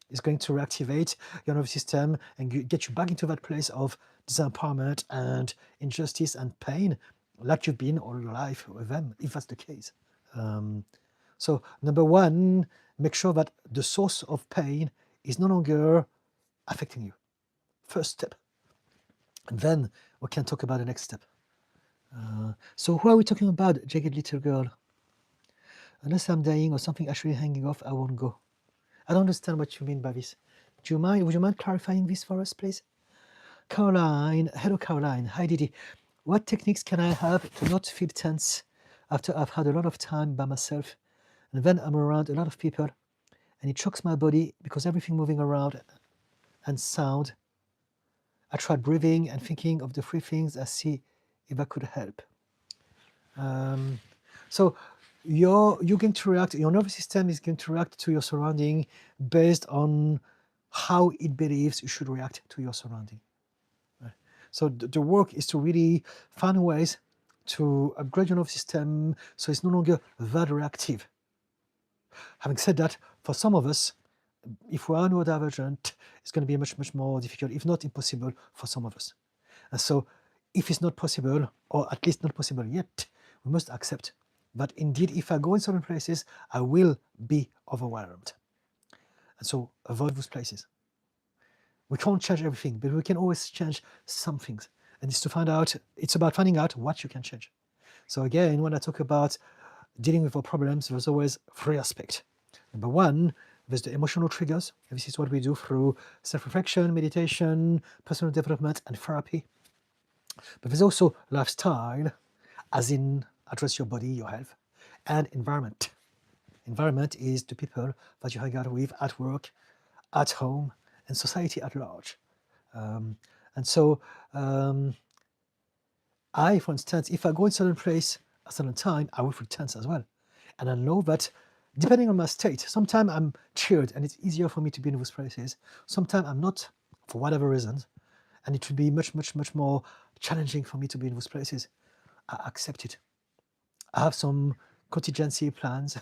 It's going to reactivate your nervous system and get you back into that place of disempowerment and injustice and pain, like you've been all your life with them, if that's the case. So number one, make sure that the source of pain is no longer affecting you. First step. And then we can talk about the next step. So who are we talking about, Jagged Little Girl? Unless I'm dying or something actually hanging off, I won't go. I don't understand what you mean by this. Would you mind clarifying this for us, please? Caroline, hello Caroline, hi Didi. What techniques can I have to not feel tense after I've had a lot of time by myself, and then I'm around a lot of people and it shocks my body because everything moving around and sound. I tried breathing and thinking of the three things I see if I could help. So you're going to react, your nervous system is going to react to your surrounding based on how it believes you should react to your surrounding. Right? So the work is to really find ways to upgrade your nervous system so it's no longer that reactive. Having said that, for some of us, if we are neurodivergent, it's going to be much more difficult, if not impossible, for some of us. And so if it's not possible, or at least not possible yet, we must accept that indeed, if I go in certain places, I will be overwhelmed. And so avoid those places. We can't change everything, but we can always change some things. And it's about finding out what you can change. So again, when I talk about dealing with our problems, there's always three aspects. Number one, there's the emotional triggers. This is what we do through self-reflection, meditation, personal development, and therapy. But there's also lifestyle, as in address your body, your health, and environment. Environment is the people that you hang out with at work, at home, and society at large. And so I, for instance, if I go in a certain place at a certain time, I will feel tense as well. And I know that depending on my state, sometimes I'm cheered and it's easier for me to be in those places. Sometimes I'm not, for whatever reasons, and it will be much more challenging for me to be in those places. I accept it. I have some contingency plans.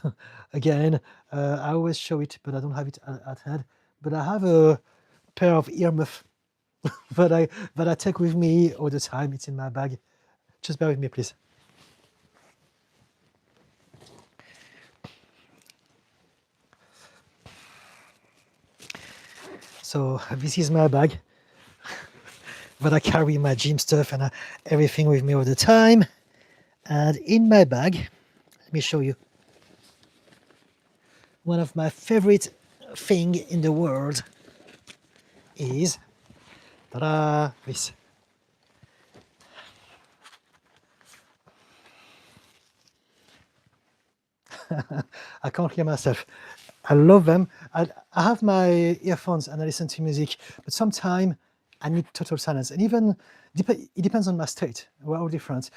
Again, I always show it, but I don't have it at hand. But I have a pair of earmuffs that I take with me all the time. It's in my bag. Just bear with me, please. So this is my bag, but I carry my gym stuff and everything with me all the time. And in my bag, let me show you. One of my favorite thing in the world is this. I can't hear myself. I love them. I have my earphones and I listen to music, but sometimes I need total silence. And even it depends on my state. We're all different.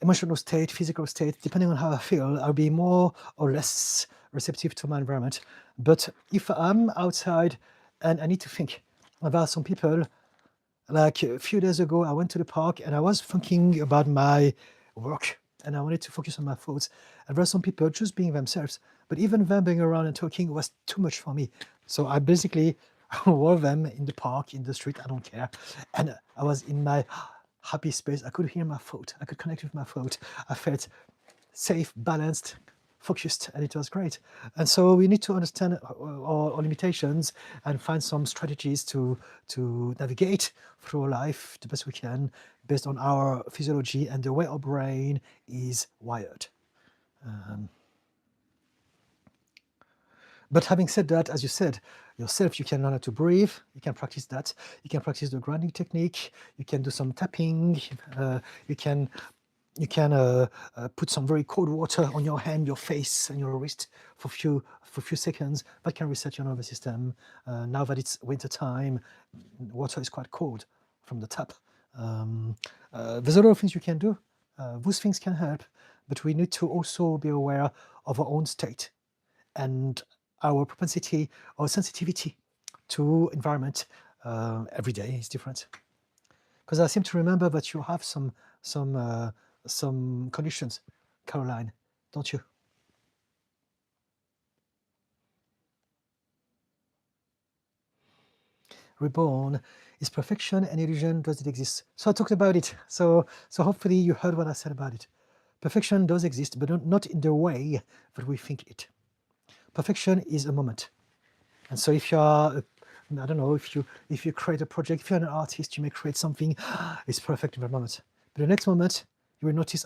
Emotional state, physical state, depending on how I feel, I'll be more or less receptive to my environment. But if I'm outside and I need to think about some people, like a few days ago, I went to the park and I was thinking about my work and I wanted to focus on my thoughts. And there were some people just being themselves, but even them being around and talking was too much for me. So I basically wore them in the park, in the street, I don't care. And I was in my happy space. I could hear my thought. I could connect with my thought. I felt safe, balanced, focused, and it was great. And so we need to understand our limitations and find some strategies to navigate through life the best we can based on our physiology and the way our brain is wired. But having said that, as you said, yourself, you can learn how to breathe, you can practice that, you can practice the grounding technique, you can do some tapping, you can put some very cold water on your hand, your face, and your wrist for a few seconds. That can reset your nervous system. Now that it's winter time, water is quite cold from the tap. There's a lot of things you can do. Those things can help, but we need to also be aware of our own state and our propensity or sensitivity to environment every day is different. Because I seem to remember that you have some conditions, Caroline, don't you? Reborn, is perfection an illusion? Does it exist? So I talked about it. So hopefully you heard what I said about it. Perfection does exist, but not in the way that we think it. Perfection is a moment. And so if you are, I don't know, if you create a project, if you're an artist, you may create something, it's perfect in that moment. But the next moment, you will notice,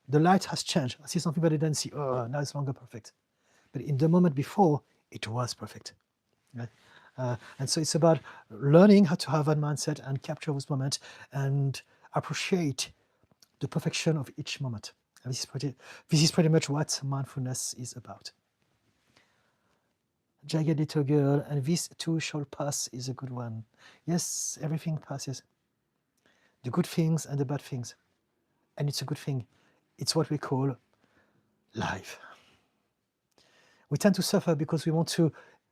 the light has changed. I see something that I didn't see. Now it's no longer perfect. But in the moment before, it was perfect. Right? And so it's about learning how to have that mindset and capture those moments and appreciate the perfection of each moment. And this is pretty much what mindfulness is about. Jagged little girl, and this too shall pass is a good one. Yes, everything passes. The good things and the bad things. And it's a good thing. It's what we call life. We tend to suffer because we want to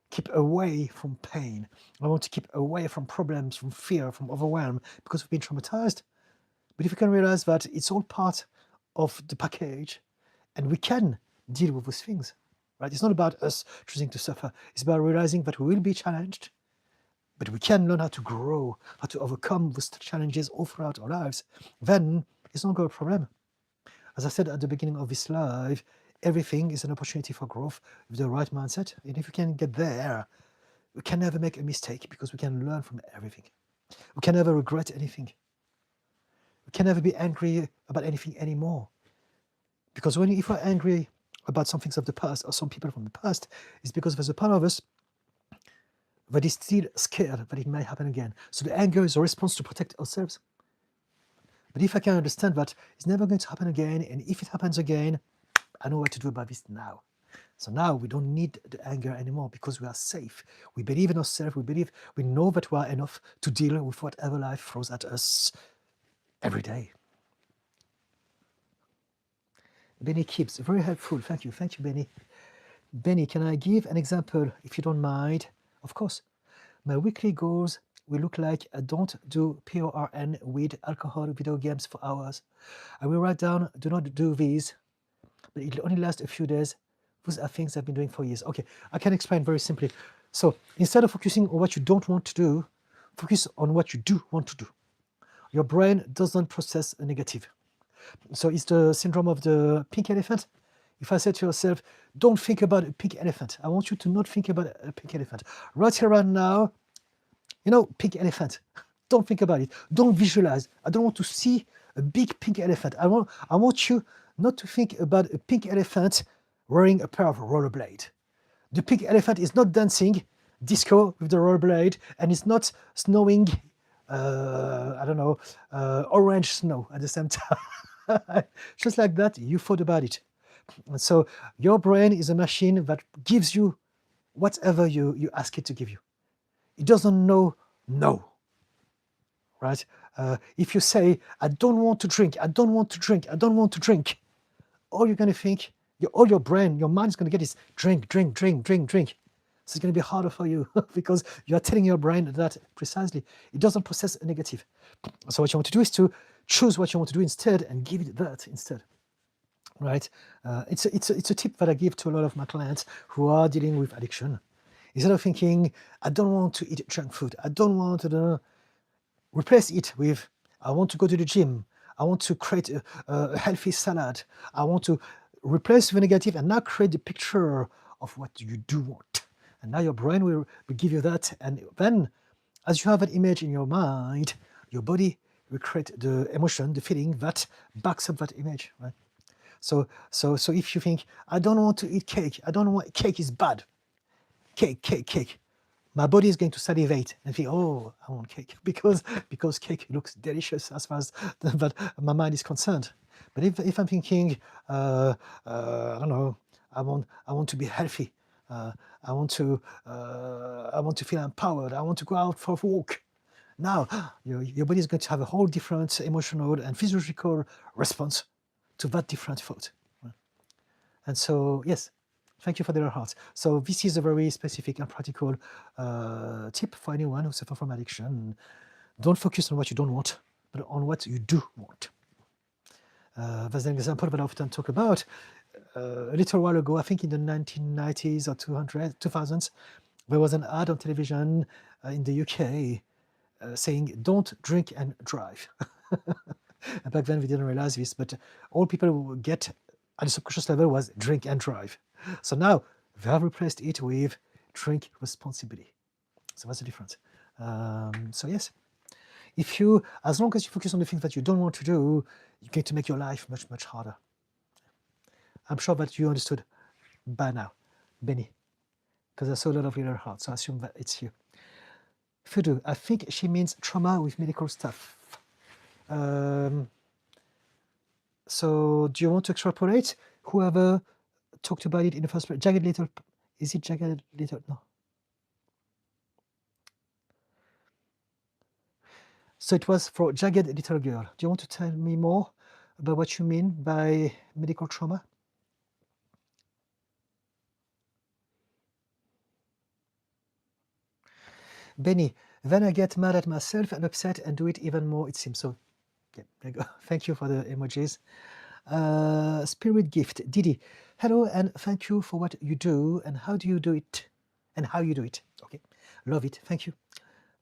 keep away from pain. We want to keep away from problems, from fear, from overwhelm, because we've been traumatized. But if we can realize that it's all part of the package and we can deal with those things, right? It's not about us choosing to suffer. It's about realizing that we will be challenged, but we can learn how to grow, how to overcome those challenges all throughout our lives. Then it's not a problem. As I said at the beginning of this live, everything is an opportunity for growth with the right mindset. And if we can get there, we can never make a mistake because we can learn from everything. We can never regret anything. We can never be angry about anything anymore. Because if we're angry about some things of the past or some people from the past, it's because there's a part of us that is still scared that it may happen again. So the anger is a response to protect ourselves. But if I can understand that it's never going to happen again, and if it happens again, I know what to do about this now. So now we don't need the anger anymore because we are safe. We believe in ourselves. We know that we are enough to deal with whatever life throws at us every day. Benny Keeps, very helpful. Thank you, Benny. Benny, can I give an example, if you don't mind? Of course. My weekly goals will look like I don't do PORN, weed, alcohol, video games for hours. I will write down, do not do these, but it'll only last a few days. Those are things I've been doing for years. Okay, I can explain very simply. So instead of focusing on what you don't want to do, focus on what you do want to do. Your brain doesn't process a negative. So it's the syndrome of the pink elephant. If I say to yourself, don't think about a pink elephant, I want you to not think about a pink elephant. Right here, right now, pink elephant. Don't think about it. Don't visualize. I don't want to see a big pink elephant. I want you not to think about a pink elephant wearing a pair of rollerblades. The pink elephant is not dancing disco with the rollerblade, and it's not snowing, orange snow at the same time. Just like that, you thought about it. And so your brain is a machine that gives you whatever you ask it to give you. It doesn't know no. right? If you say, I don't want to drink, I don't want to drink, I don't want to drink, all you're going to think, all your brain, your mind is going to get is drink, drink, drink, drink, drink. So it's going to be harder for you because you are telling your brain that precisely it doesn't process a negative. So what you want to do is to choose what you want to do instead and give it that instead, right? It's a tip that I give to a lot of my clients who are dealing with addiction. Instead of thinking, I don't want to eat junk food, I don't want to replace it with, I want to go to the gym, I want to create a healthy salad, I want to replace the negative and now create the picture of what you do want. And now your brain will give you that. And then as you have that image in your mind, your body will create the emotion, the feeling that backs up that image, right? So if you think, I don't want to eat cake, I don't want, cake is bad, cake, my body is going to salivate and think, oh, I want cake because cake looks delicious as far as but my mind is concerned. But if I'm thinking, I don't know, I want to be healthy, I want to feel empowered, I want to go out for a walk. Now your body is going to have a whole different emotional and physiological response to that different thought. And so, yes, thank you for their hearts. So this is a very specific and practical tip for anyone who suffers from addiction. Don't focus on what you don't want, but on what you do want. There's an example that I often talk about. A little while ago, I think in the 1990s or 2000s, there was an ad on television in the UK saying, don't drink and drive. And back then we didn't realize this, but all people would get at the subconscious level was drink and drive. So now they have replaced it with drink responsibly. So that's the difference. So yes, as long as you focus on the things that you don't want to do, you're going to make your life much, much harder. I'm sure that you understood by now, Benny, because I saw a lot of your heart, so I assume that it's you. Fudu, I think she means trauma with medical stuff. So do you want to extrapolate? Whoever talked about it in the first place, Jagged Little, is it Jagged Little? No. So it was for Jagged Little Girl. Do you want to tell me more about what you mean by medical trauma? Benny, then I get mad at myself and upset and do it even more, it seems. So, okay, there you go. Thank you for the emojis. Spirit gift, Didi. Hello and thank you for what you do and how do you do it? And how you do it. Okay, love it. Thank you.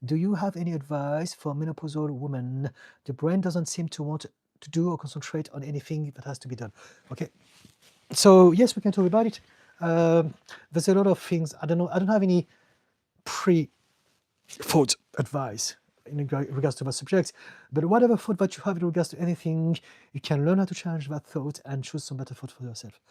Do you have any advice for menopausal women? The brain doesn't seem to want to do or concentrate on anything that has to be done. Okay, so yes, we can talk about it. There's a lot of things. I don't have any pre-thought advice in regards to that subject, but whatever thought that you have in regards to anything, you can learn how to change that thought and choose some better thought for yourself.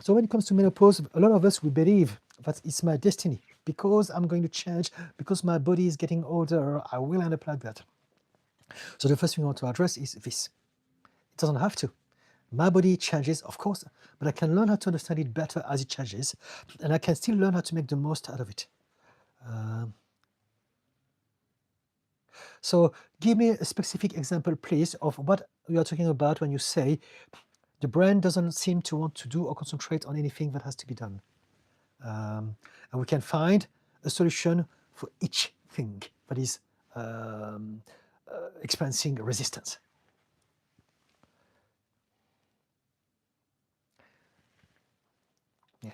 So when it comes to menopause, a lot of us, we believe that it's my destiny. Because I'm going to change, because my body is getting older, I will end up like that. So the first thing I want to address is this. It doesn't have to. My body changes, of course, but I can learn how to understand it better as it changes, and I can still learn how to make the most out of it. So give me a specific example, please, of what you are talking about when you say the brain doesn't seem to want to do or concentrate on anything that has to be done. And we can find a solution for each thing that is experiencing resistance. Yeah.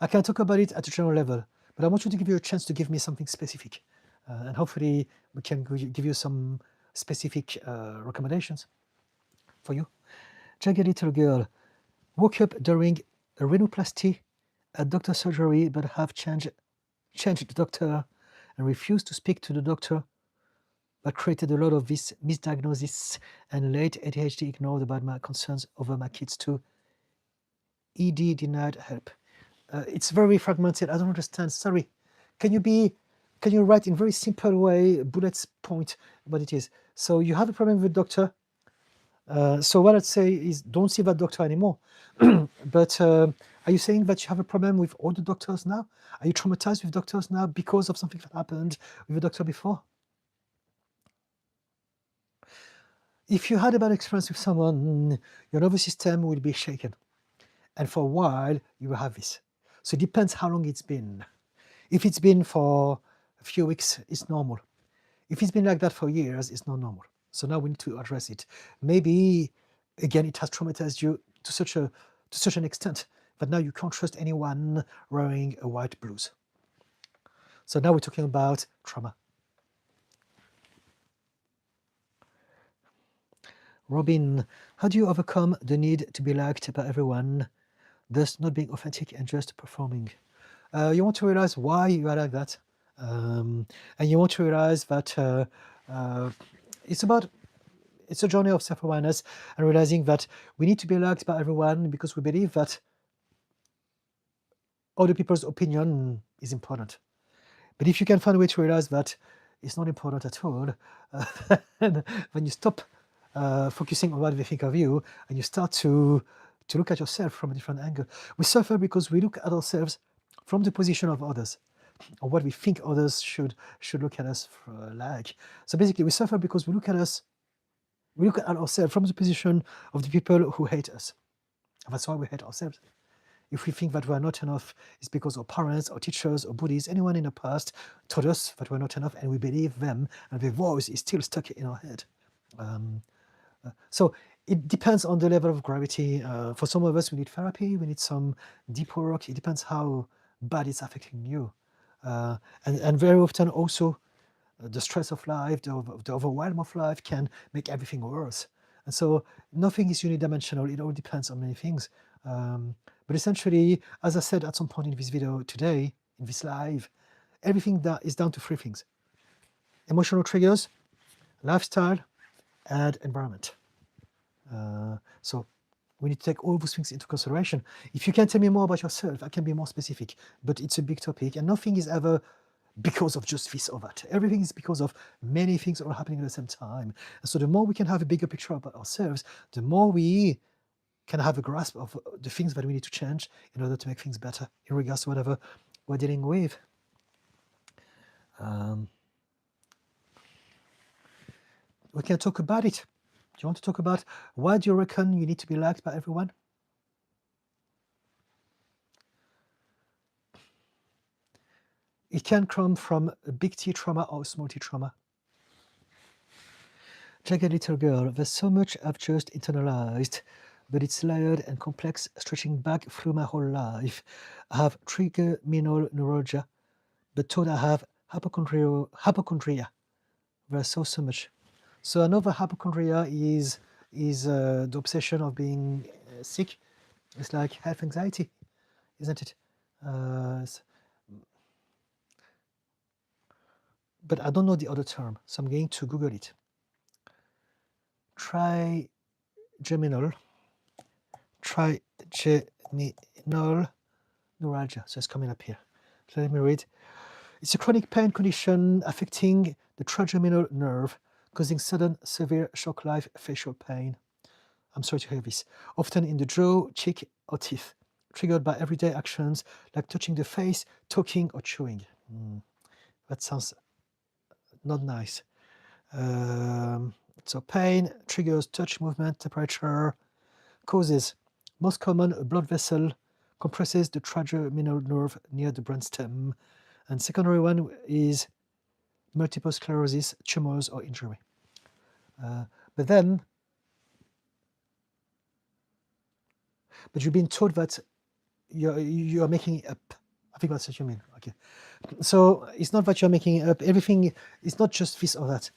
I can talk about it at a general level, but I want you to give you a chance to give me something specific. And hopefully we can give you some specific recommendations for you. Jagged Little Girl. Woke up during a rhinoplasty at doctor surgery, but have changed the doctor and refused to speak to the doctor, but created a lot of this misdiagnosis and late ADHD ignored about my concerns over my kids too. ED denied help. It's very fragmented. I don't understand. Sorry. Can you write in very simple way, bullets point what it is? So you have a problem with the doctor. So what I'd say is don't see that doctor anymore. But Are you saying that you have a problem with all the doctors now? Are you traumatized with doctors now because of something that happened with a doctor before? If you had a bad experience with someone, your nervous system will be shaken. And for a while, you will have this. So it depends how long it's been. If it's been for a few weeks, it's normal. If it's been like that for years, it's not normal. So now we need to address it. Maybe, again, it has traumatized you to such an extent that now you can't trust anyone wearing a white blouse. So now we're talking about trauma. Robin, how do you overcome the need to be liked by everyone, thus not being authentic and just performing? You want to realize why you are like that. And you want to realize that it's a journey of self-awareness and realizing that we need to be liked by everyone because we believe that other people's opinion is important. But if you can find a way to realize that it's not important at all, when you stop focusing on what they think of you and you start to look at yourself from a different angle. We suffer because we look at ourselves from the position of others, or what we think others should look at us like. So basically, we suffer because we look at ourselves from the position of the people who hate us. And that's why we hate ourselves. If we think that we are not enough, it's because our parents, our teachers, or Buddhists, anyone in the past told us that we're not enough, and we believe them, and their voice is still stuck in our head. So it depends on the level of gravity. For some of us, we need therapy, we need some deep work. It depends how bad it's affecting you. And very often also, the stress of life, the overwhelm of life can make everything worse. And so nothing is unidimensional. It all depends on many things. But essentially, as I said at some point in this video today, in this live, everything that is down to three things: emotional triggers, lifestyle, and environment. So we need to take all those things into consideration. If you can tell me more about yourself, I can be more specific, but it's a big topic, and nothing is ever because of just this or that. Everything is because of many things all happening at the same time. And so the more we can have a bigger picture about ourselves, the more we can have a grasp of the things that we need to change in order to make things better in regards to whatever we're dealing with. We can talk about it. Do you want to talk about why do you reckon you need to be liked by everyone? It can come from a big T trauma or a small T trauma. Jagged little girl, there's so much I've just internalized, but it's layered and complex, stretching back through my whole life. I have trigeminal neuralgia, but thought I have hypochondria. There's so much. So another hypochondria is the obsession of being sick. It's like health anxiety, isn't it? But I don't know the other term, so I'm going to Google it. Trigeminal neuralgia. So it's coming up here. So let me read. It's a chronic pain condition affecting the trigeminal nerve, causing sudden, severe shock-like facial pain. I'm sorry to hear this. Often in the jaw, cheek, or teeth, triggered by everyday actions like touching the face, talking, or chewing. That sounds not nice. So pain triggers touch, movement, temperature. Causes. Most common, a blood vessel compresses the trigeminal nerve near the brainstem. And secondary one is multiple sclerosis, tumors, or injury. But you've been told that you're making it up. I think that's what you mean. Okay. So it's not that you're making it up. Everything is not just this or that.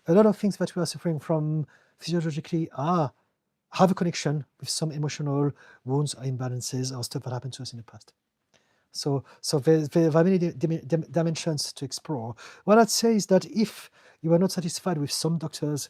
A lot of things that we are suffering from physiologically have a connection with some emotional wounds or imbalances or stuff that happened to us in the past. So there are many dimensions to explore. What I'd say is that if you are not satisfied with some doctors,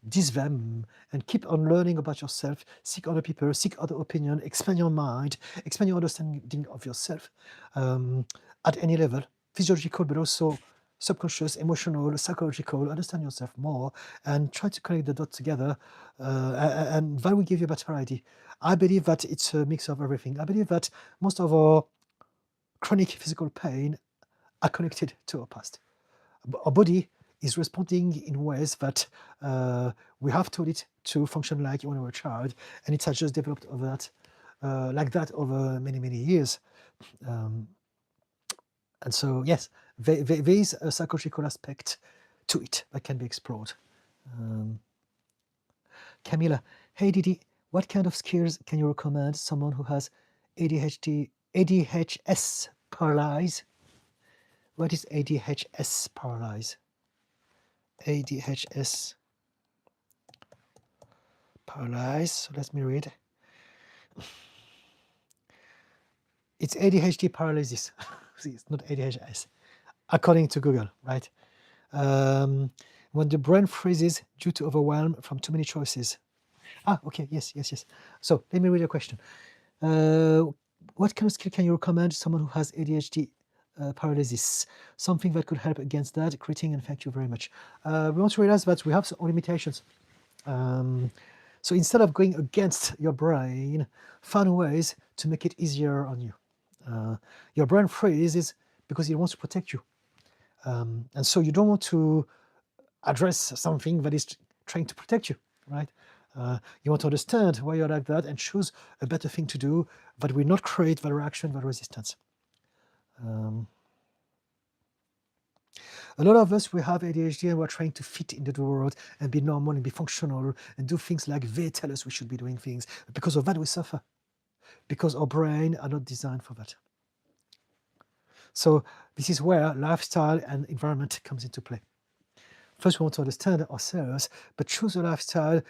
diss them and keep on learning about yourself, seek other people, seek other opinion, expand your mind, expand your understanding of yourself at any level, physiological, but also subconscious, emotional, psychological. Understand yourself more and try to connect the dots together, and that will give you a better idea. I believe that it's a mix of everything. I believe that most of our chronic physical pain are connected to our past. Our body is responding in ways that we have taught it to function like when we were a child, and it has just developed over that, like that over many, many years. And so, yes, there is a psychological aspect to it that can be explored. Camilla, hey Didi, what kind of skills can you recommend someone who has ADHS paralysis? What is ADHS paralysis? ADHS paralysis. So let me read. It's ADHD paralysis. See, it's not ADHS, according to Google, right? When the brain freezes due to overwhelm from too many choices. Okay, yes. So let me read your question. What kind of skill can you recommend someone who has ADHD paralysis? Something that could help against that. Greeting and thank you very much. We want to realize that we have some limitations. So instead of going against your brain, find ways to make it easier on you. Your brain freezes because it wants to protect you. And so you don't want to address something that is trying to protect you, right? You want to understand why you're like that and choose a better thing to do that will not create that reaction, that resistance. A lot of us, we have ADHD and we're trying to fit into the world and be normal and be functional and do things like they tell us we should be doing things. Because of that, we suffer. Because our brain are not designed for that. So this is where lifestyle and environment comes into play. First, we want to understand ourselves, but choose a lifestyle,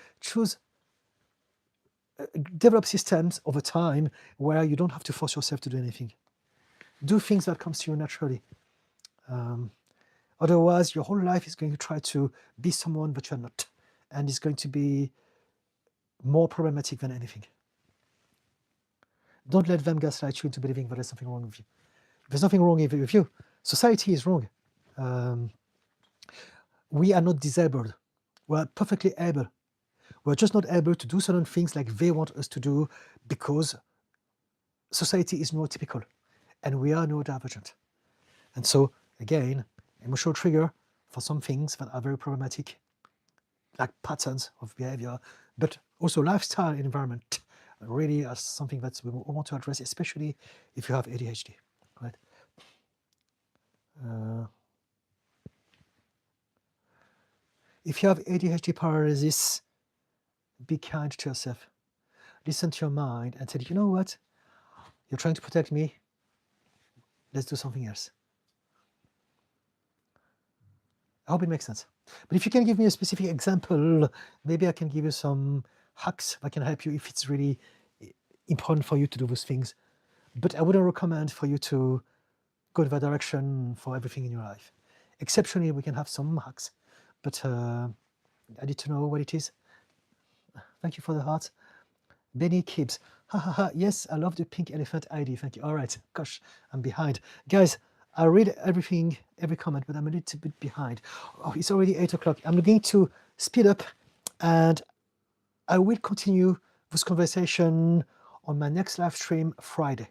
develop systems over time where you don't have to force yourself to do anything. Do things that comes to you naturally. Otherwise, your whole life is going to try to be someone that you're not, and it's going to be more problematic than anything. Don't let them gaslight you into believing that there's something wrong with you. If there's nothing wrong with you, society is wrong. We are not disabled. We're perfectly able. We're just not able to do certain things like they want us to do because society is neurotypical and we are neurodivergent. And so, again, emotional trigger for some things that are very problematic, like patterns of behavior, but also lifestyle and environment really are something that we want to address, especially if you have ADHD, right? If you have ADHD paralysis, be kind to yourself. Listen to your mind and say, you know what? You're trying to protect me. Let's do something else. I hope it makes sense. But if you can give me a specific example, maybe I can give you some hacks that can help you if it's really important for you to do those things. But I wouldn't recommend for you to go in that direction for everything in your life. Exceptionally, we can have some hacks, but I need to know what it is. Thank you for the heart. Benny Kibbs. Yes, I love the pink elephant ID. Thank you. All right. Gosh, I'm behind. Guys, I read everything, every comment, but I'm a little bit behind. Oh, it's already 8 o'clock. I'm going to speed up and I will continue this conversation on my next live stream Friday.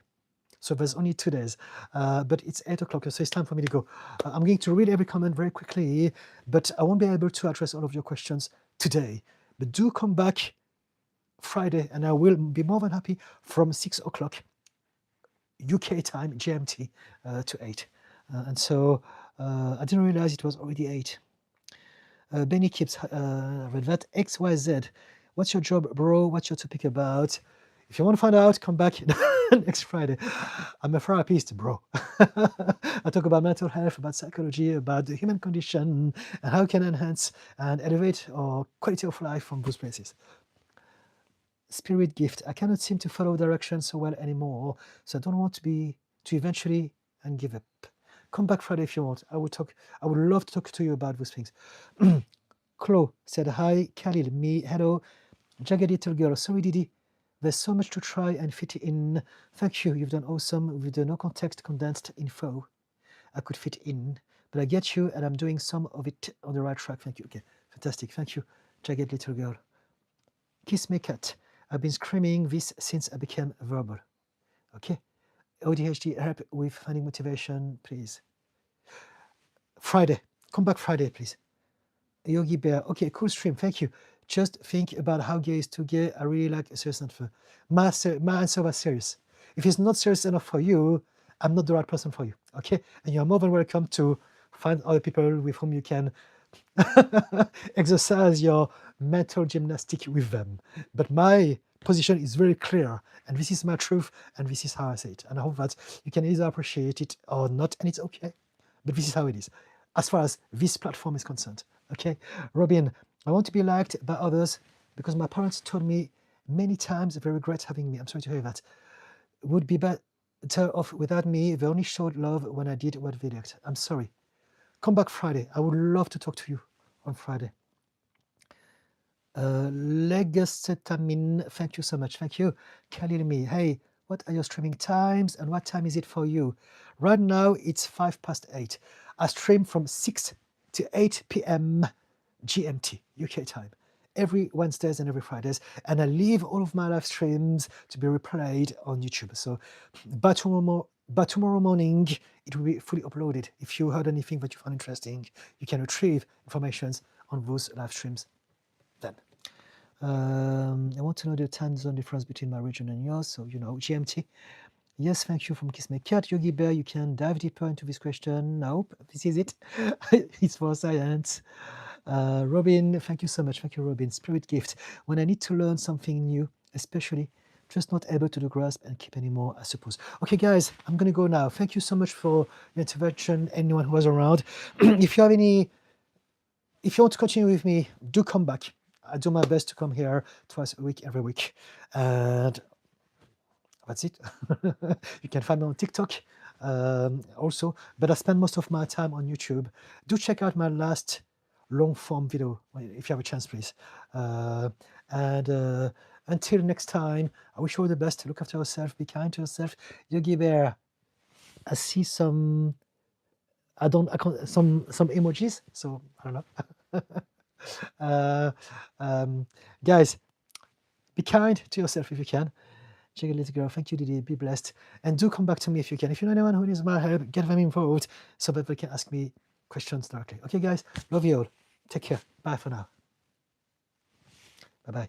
So there's only 2 days, but it's 8 o'clock, so it's time for me to go. I'm going to read every comment very quickly, but I won't be able to address all of your questions today. But do come back Friday, and I will be more than happy from 6 o'clock UK time, GMT, to 8. And so I didn't realize it was already 8. Benny keeps read that. XYZ. What's your job, bro? What's your topic about? If you want to find out, come back next Friday. I'm a therapist, bro. I talk about mental health, about psychology, about the human condition, and how we can enhance and elevate our quality of life from those places. Spirit gift. I cannot seem to follow directions so well anymore, so I don't want to eventually and give up. Come back Friday if you want. I would love to talk to you about those things. Chloe said, hi, Khalil, me, hello, jagged little girl. Sorry, Didi. There's so much to try and fit in. Thank you. You've done awesome with the no context condensed info. I could fit in, but I get you, and I'm doing some of it on the right track. Thank you. Okay, fantastic. Thank you, jagged little girl. Kiss me, cat. I've been screaming this since I became verbal. Okay. ADHD help with finding motivation, please. Friday. Come back Friday, please. Yogi Bear. Okay, cool stream. Thank you. Just think about how gay is too gay. I really like a serious answer. My answer was serious. If it's not serious enough for you, I'm not the right person for you. Okay? And you're more than welcome to find other people with whom you can exercise your mental gymnastic with them. But my position is very clear, and this is my truth, and this is how I say it. And I hope that you can either appreciate it or not, and it's okay. But this is how it is, as far as this platform is concerned. Okay, Robin, I want to be liked by others because my parents told me many times they regret having me. I'm sorry to hear that. Would be better off without me. They only showed love when I did what they liked. I'm sorry. Come back Friday. I would love to talk to you on Friday. Legasetamin, thank you so much. Thank you. Khalil me. Hey, what are your streaming times and what time is it for you? Right now it's 8:05. I stream from 6 to 8 p.m. GMT, UK time, every Wednesdays and every Fridays. And I leave all of my live streams to be replayed on YouTube. So by tomorrow morning, it will be fully uploaded. If you heard anything that you found interesting, you can retrieve information on those live streams then. I want to know the time zone difference between my region and yours, so you know, GMT. Yes, thank you from Kiss My Cat. Yogi Bear, you can dive deeper into this question. Nope, this is it. It's for science. Robin, thank you so much. Thank you, Robin. Spirit gift. When I need to learn something new, especially just not able to do grasp and keep anymore, I suppose. Okay, guys, I'm going to go now. Thank you so much for your intervention, anyone who was around. If you want to continue with me, do come back. I do my best to come here twice a week, every week. And that's it. You can find me on TikTok also, but I spend most of my time on YouTube. Do check out my last long form video if you have a chance, please. And until next time, I wish you all the best. Look after yourself, be kind to yourself. Yogi Bear, I see some some emojis, so I don't know. Guys, be kind to yourself if you can. Check it, little girl. Thank you, Didi. Be blessed. And do come back to me if you can. If you know anyone who needs my help, get them involved so that they can ask me questions directly. Okay, guys? Love you all. Take care. Bye for now. Bye-bye.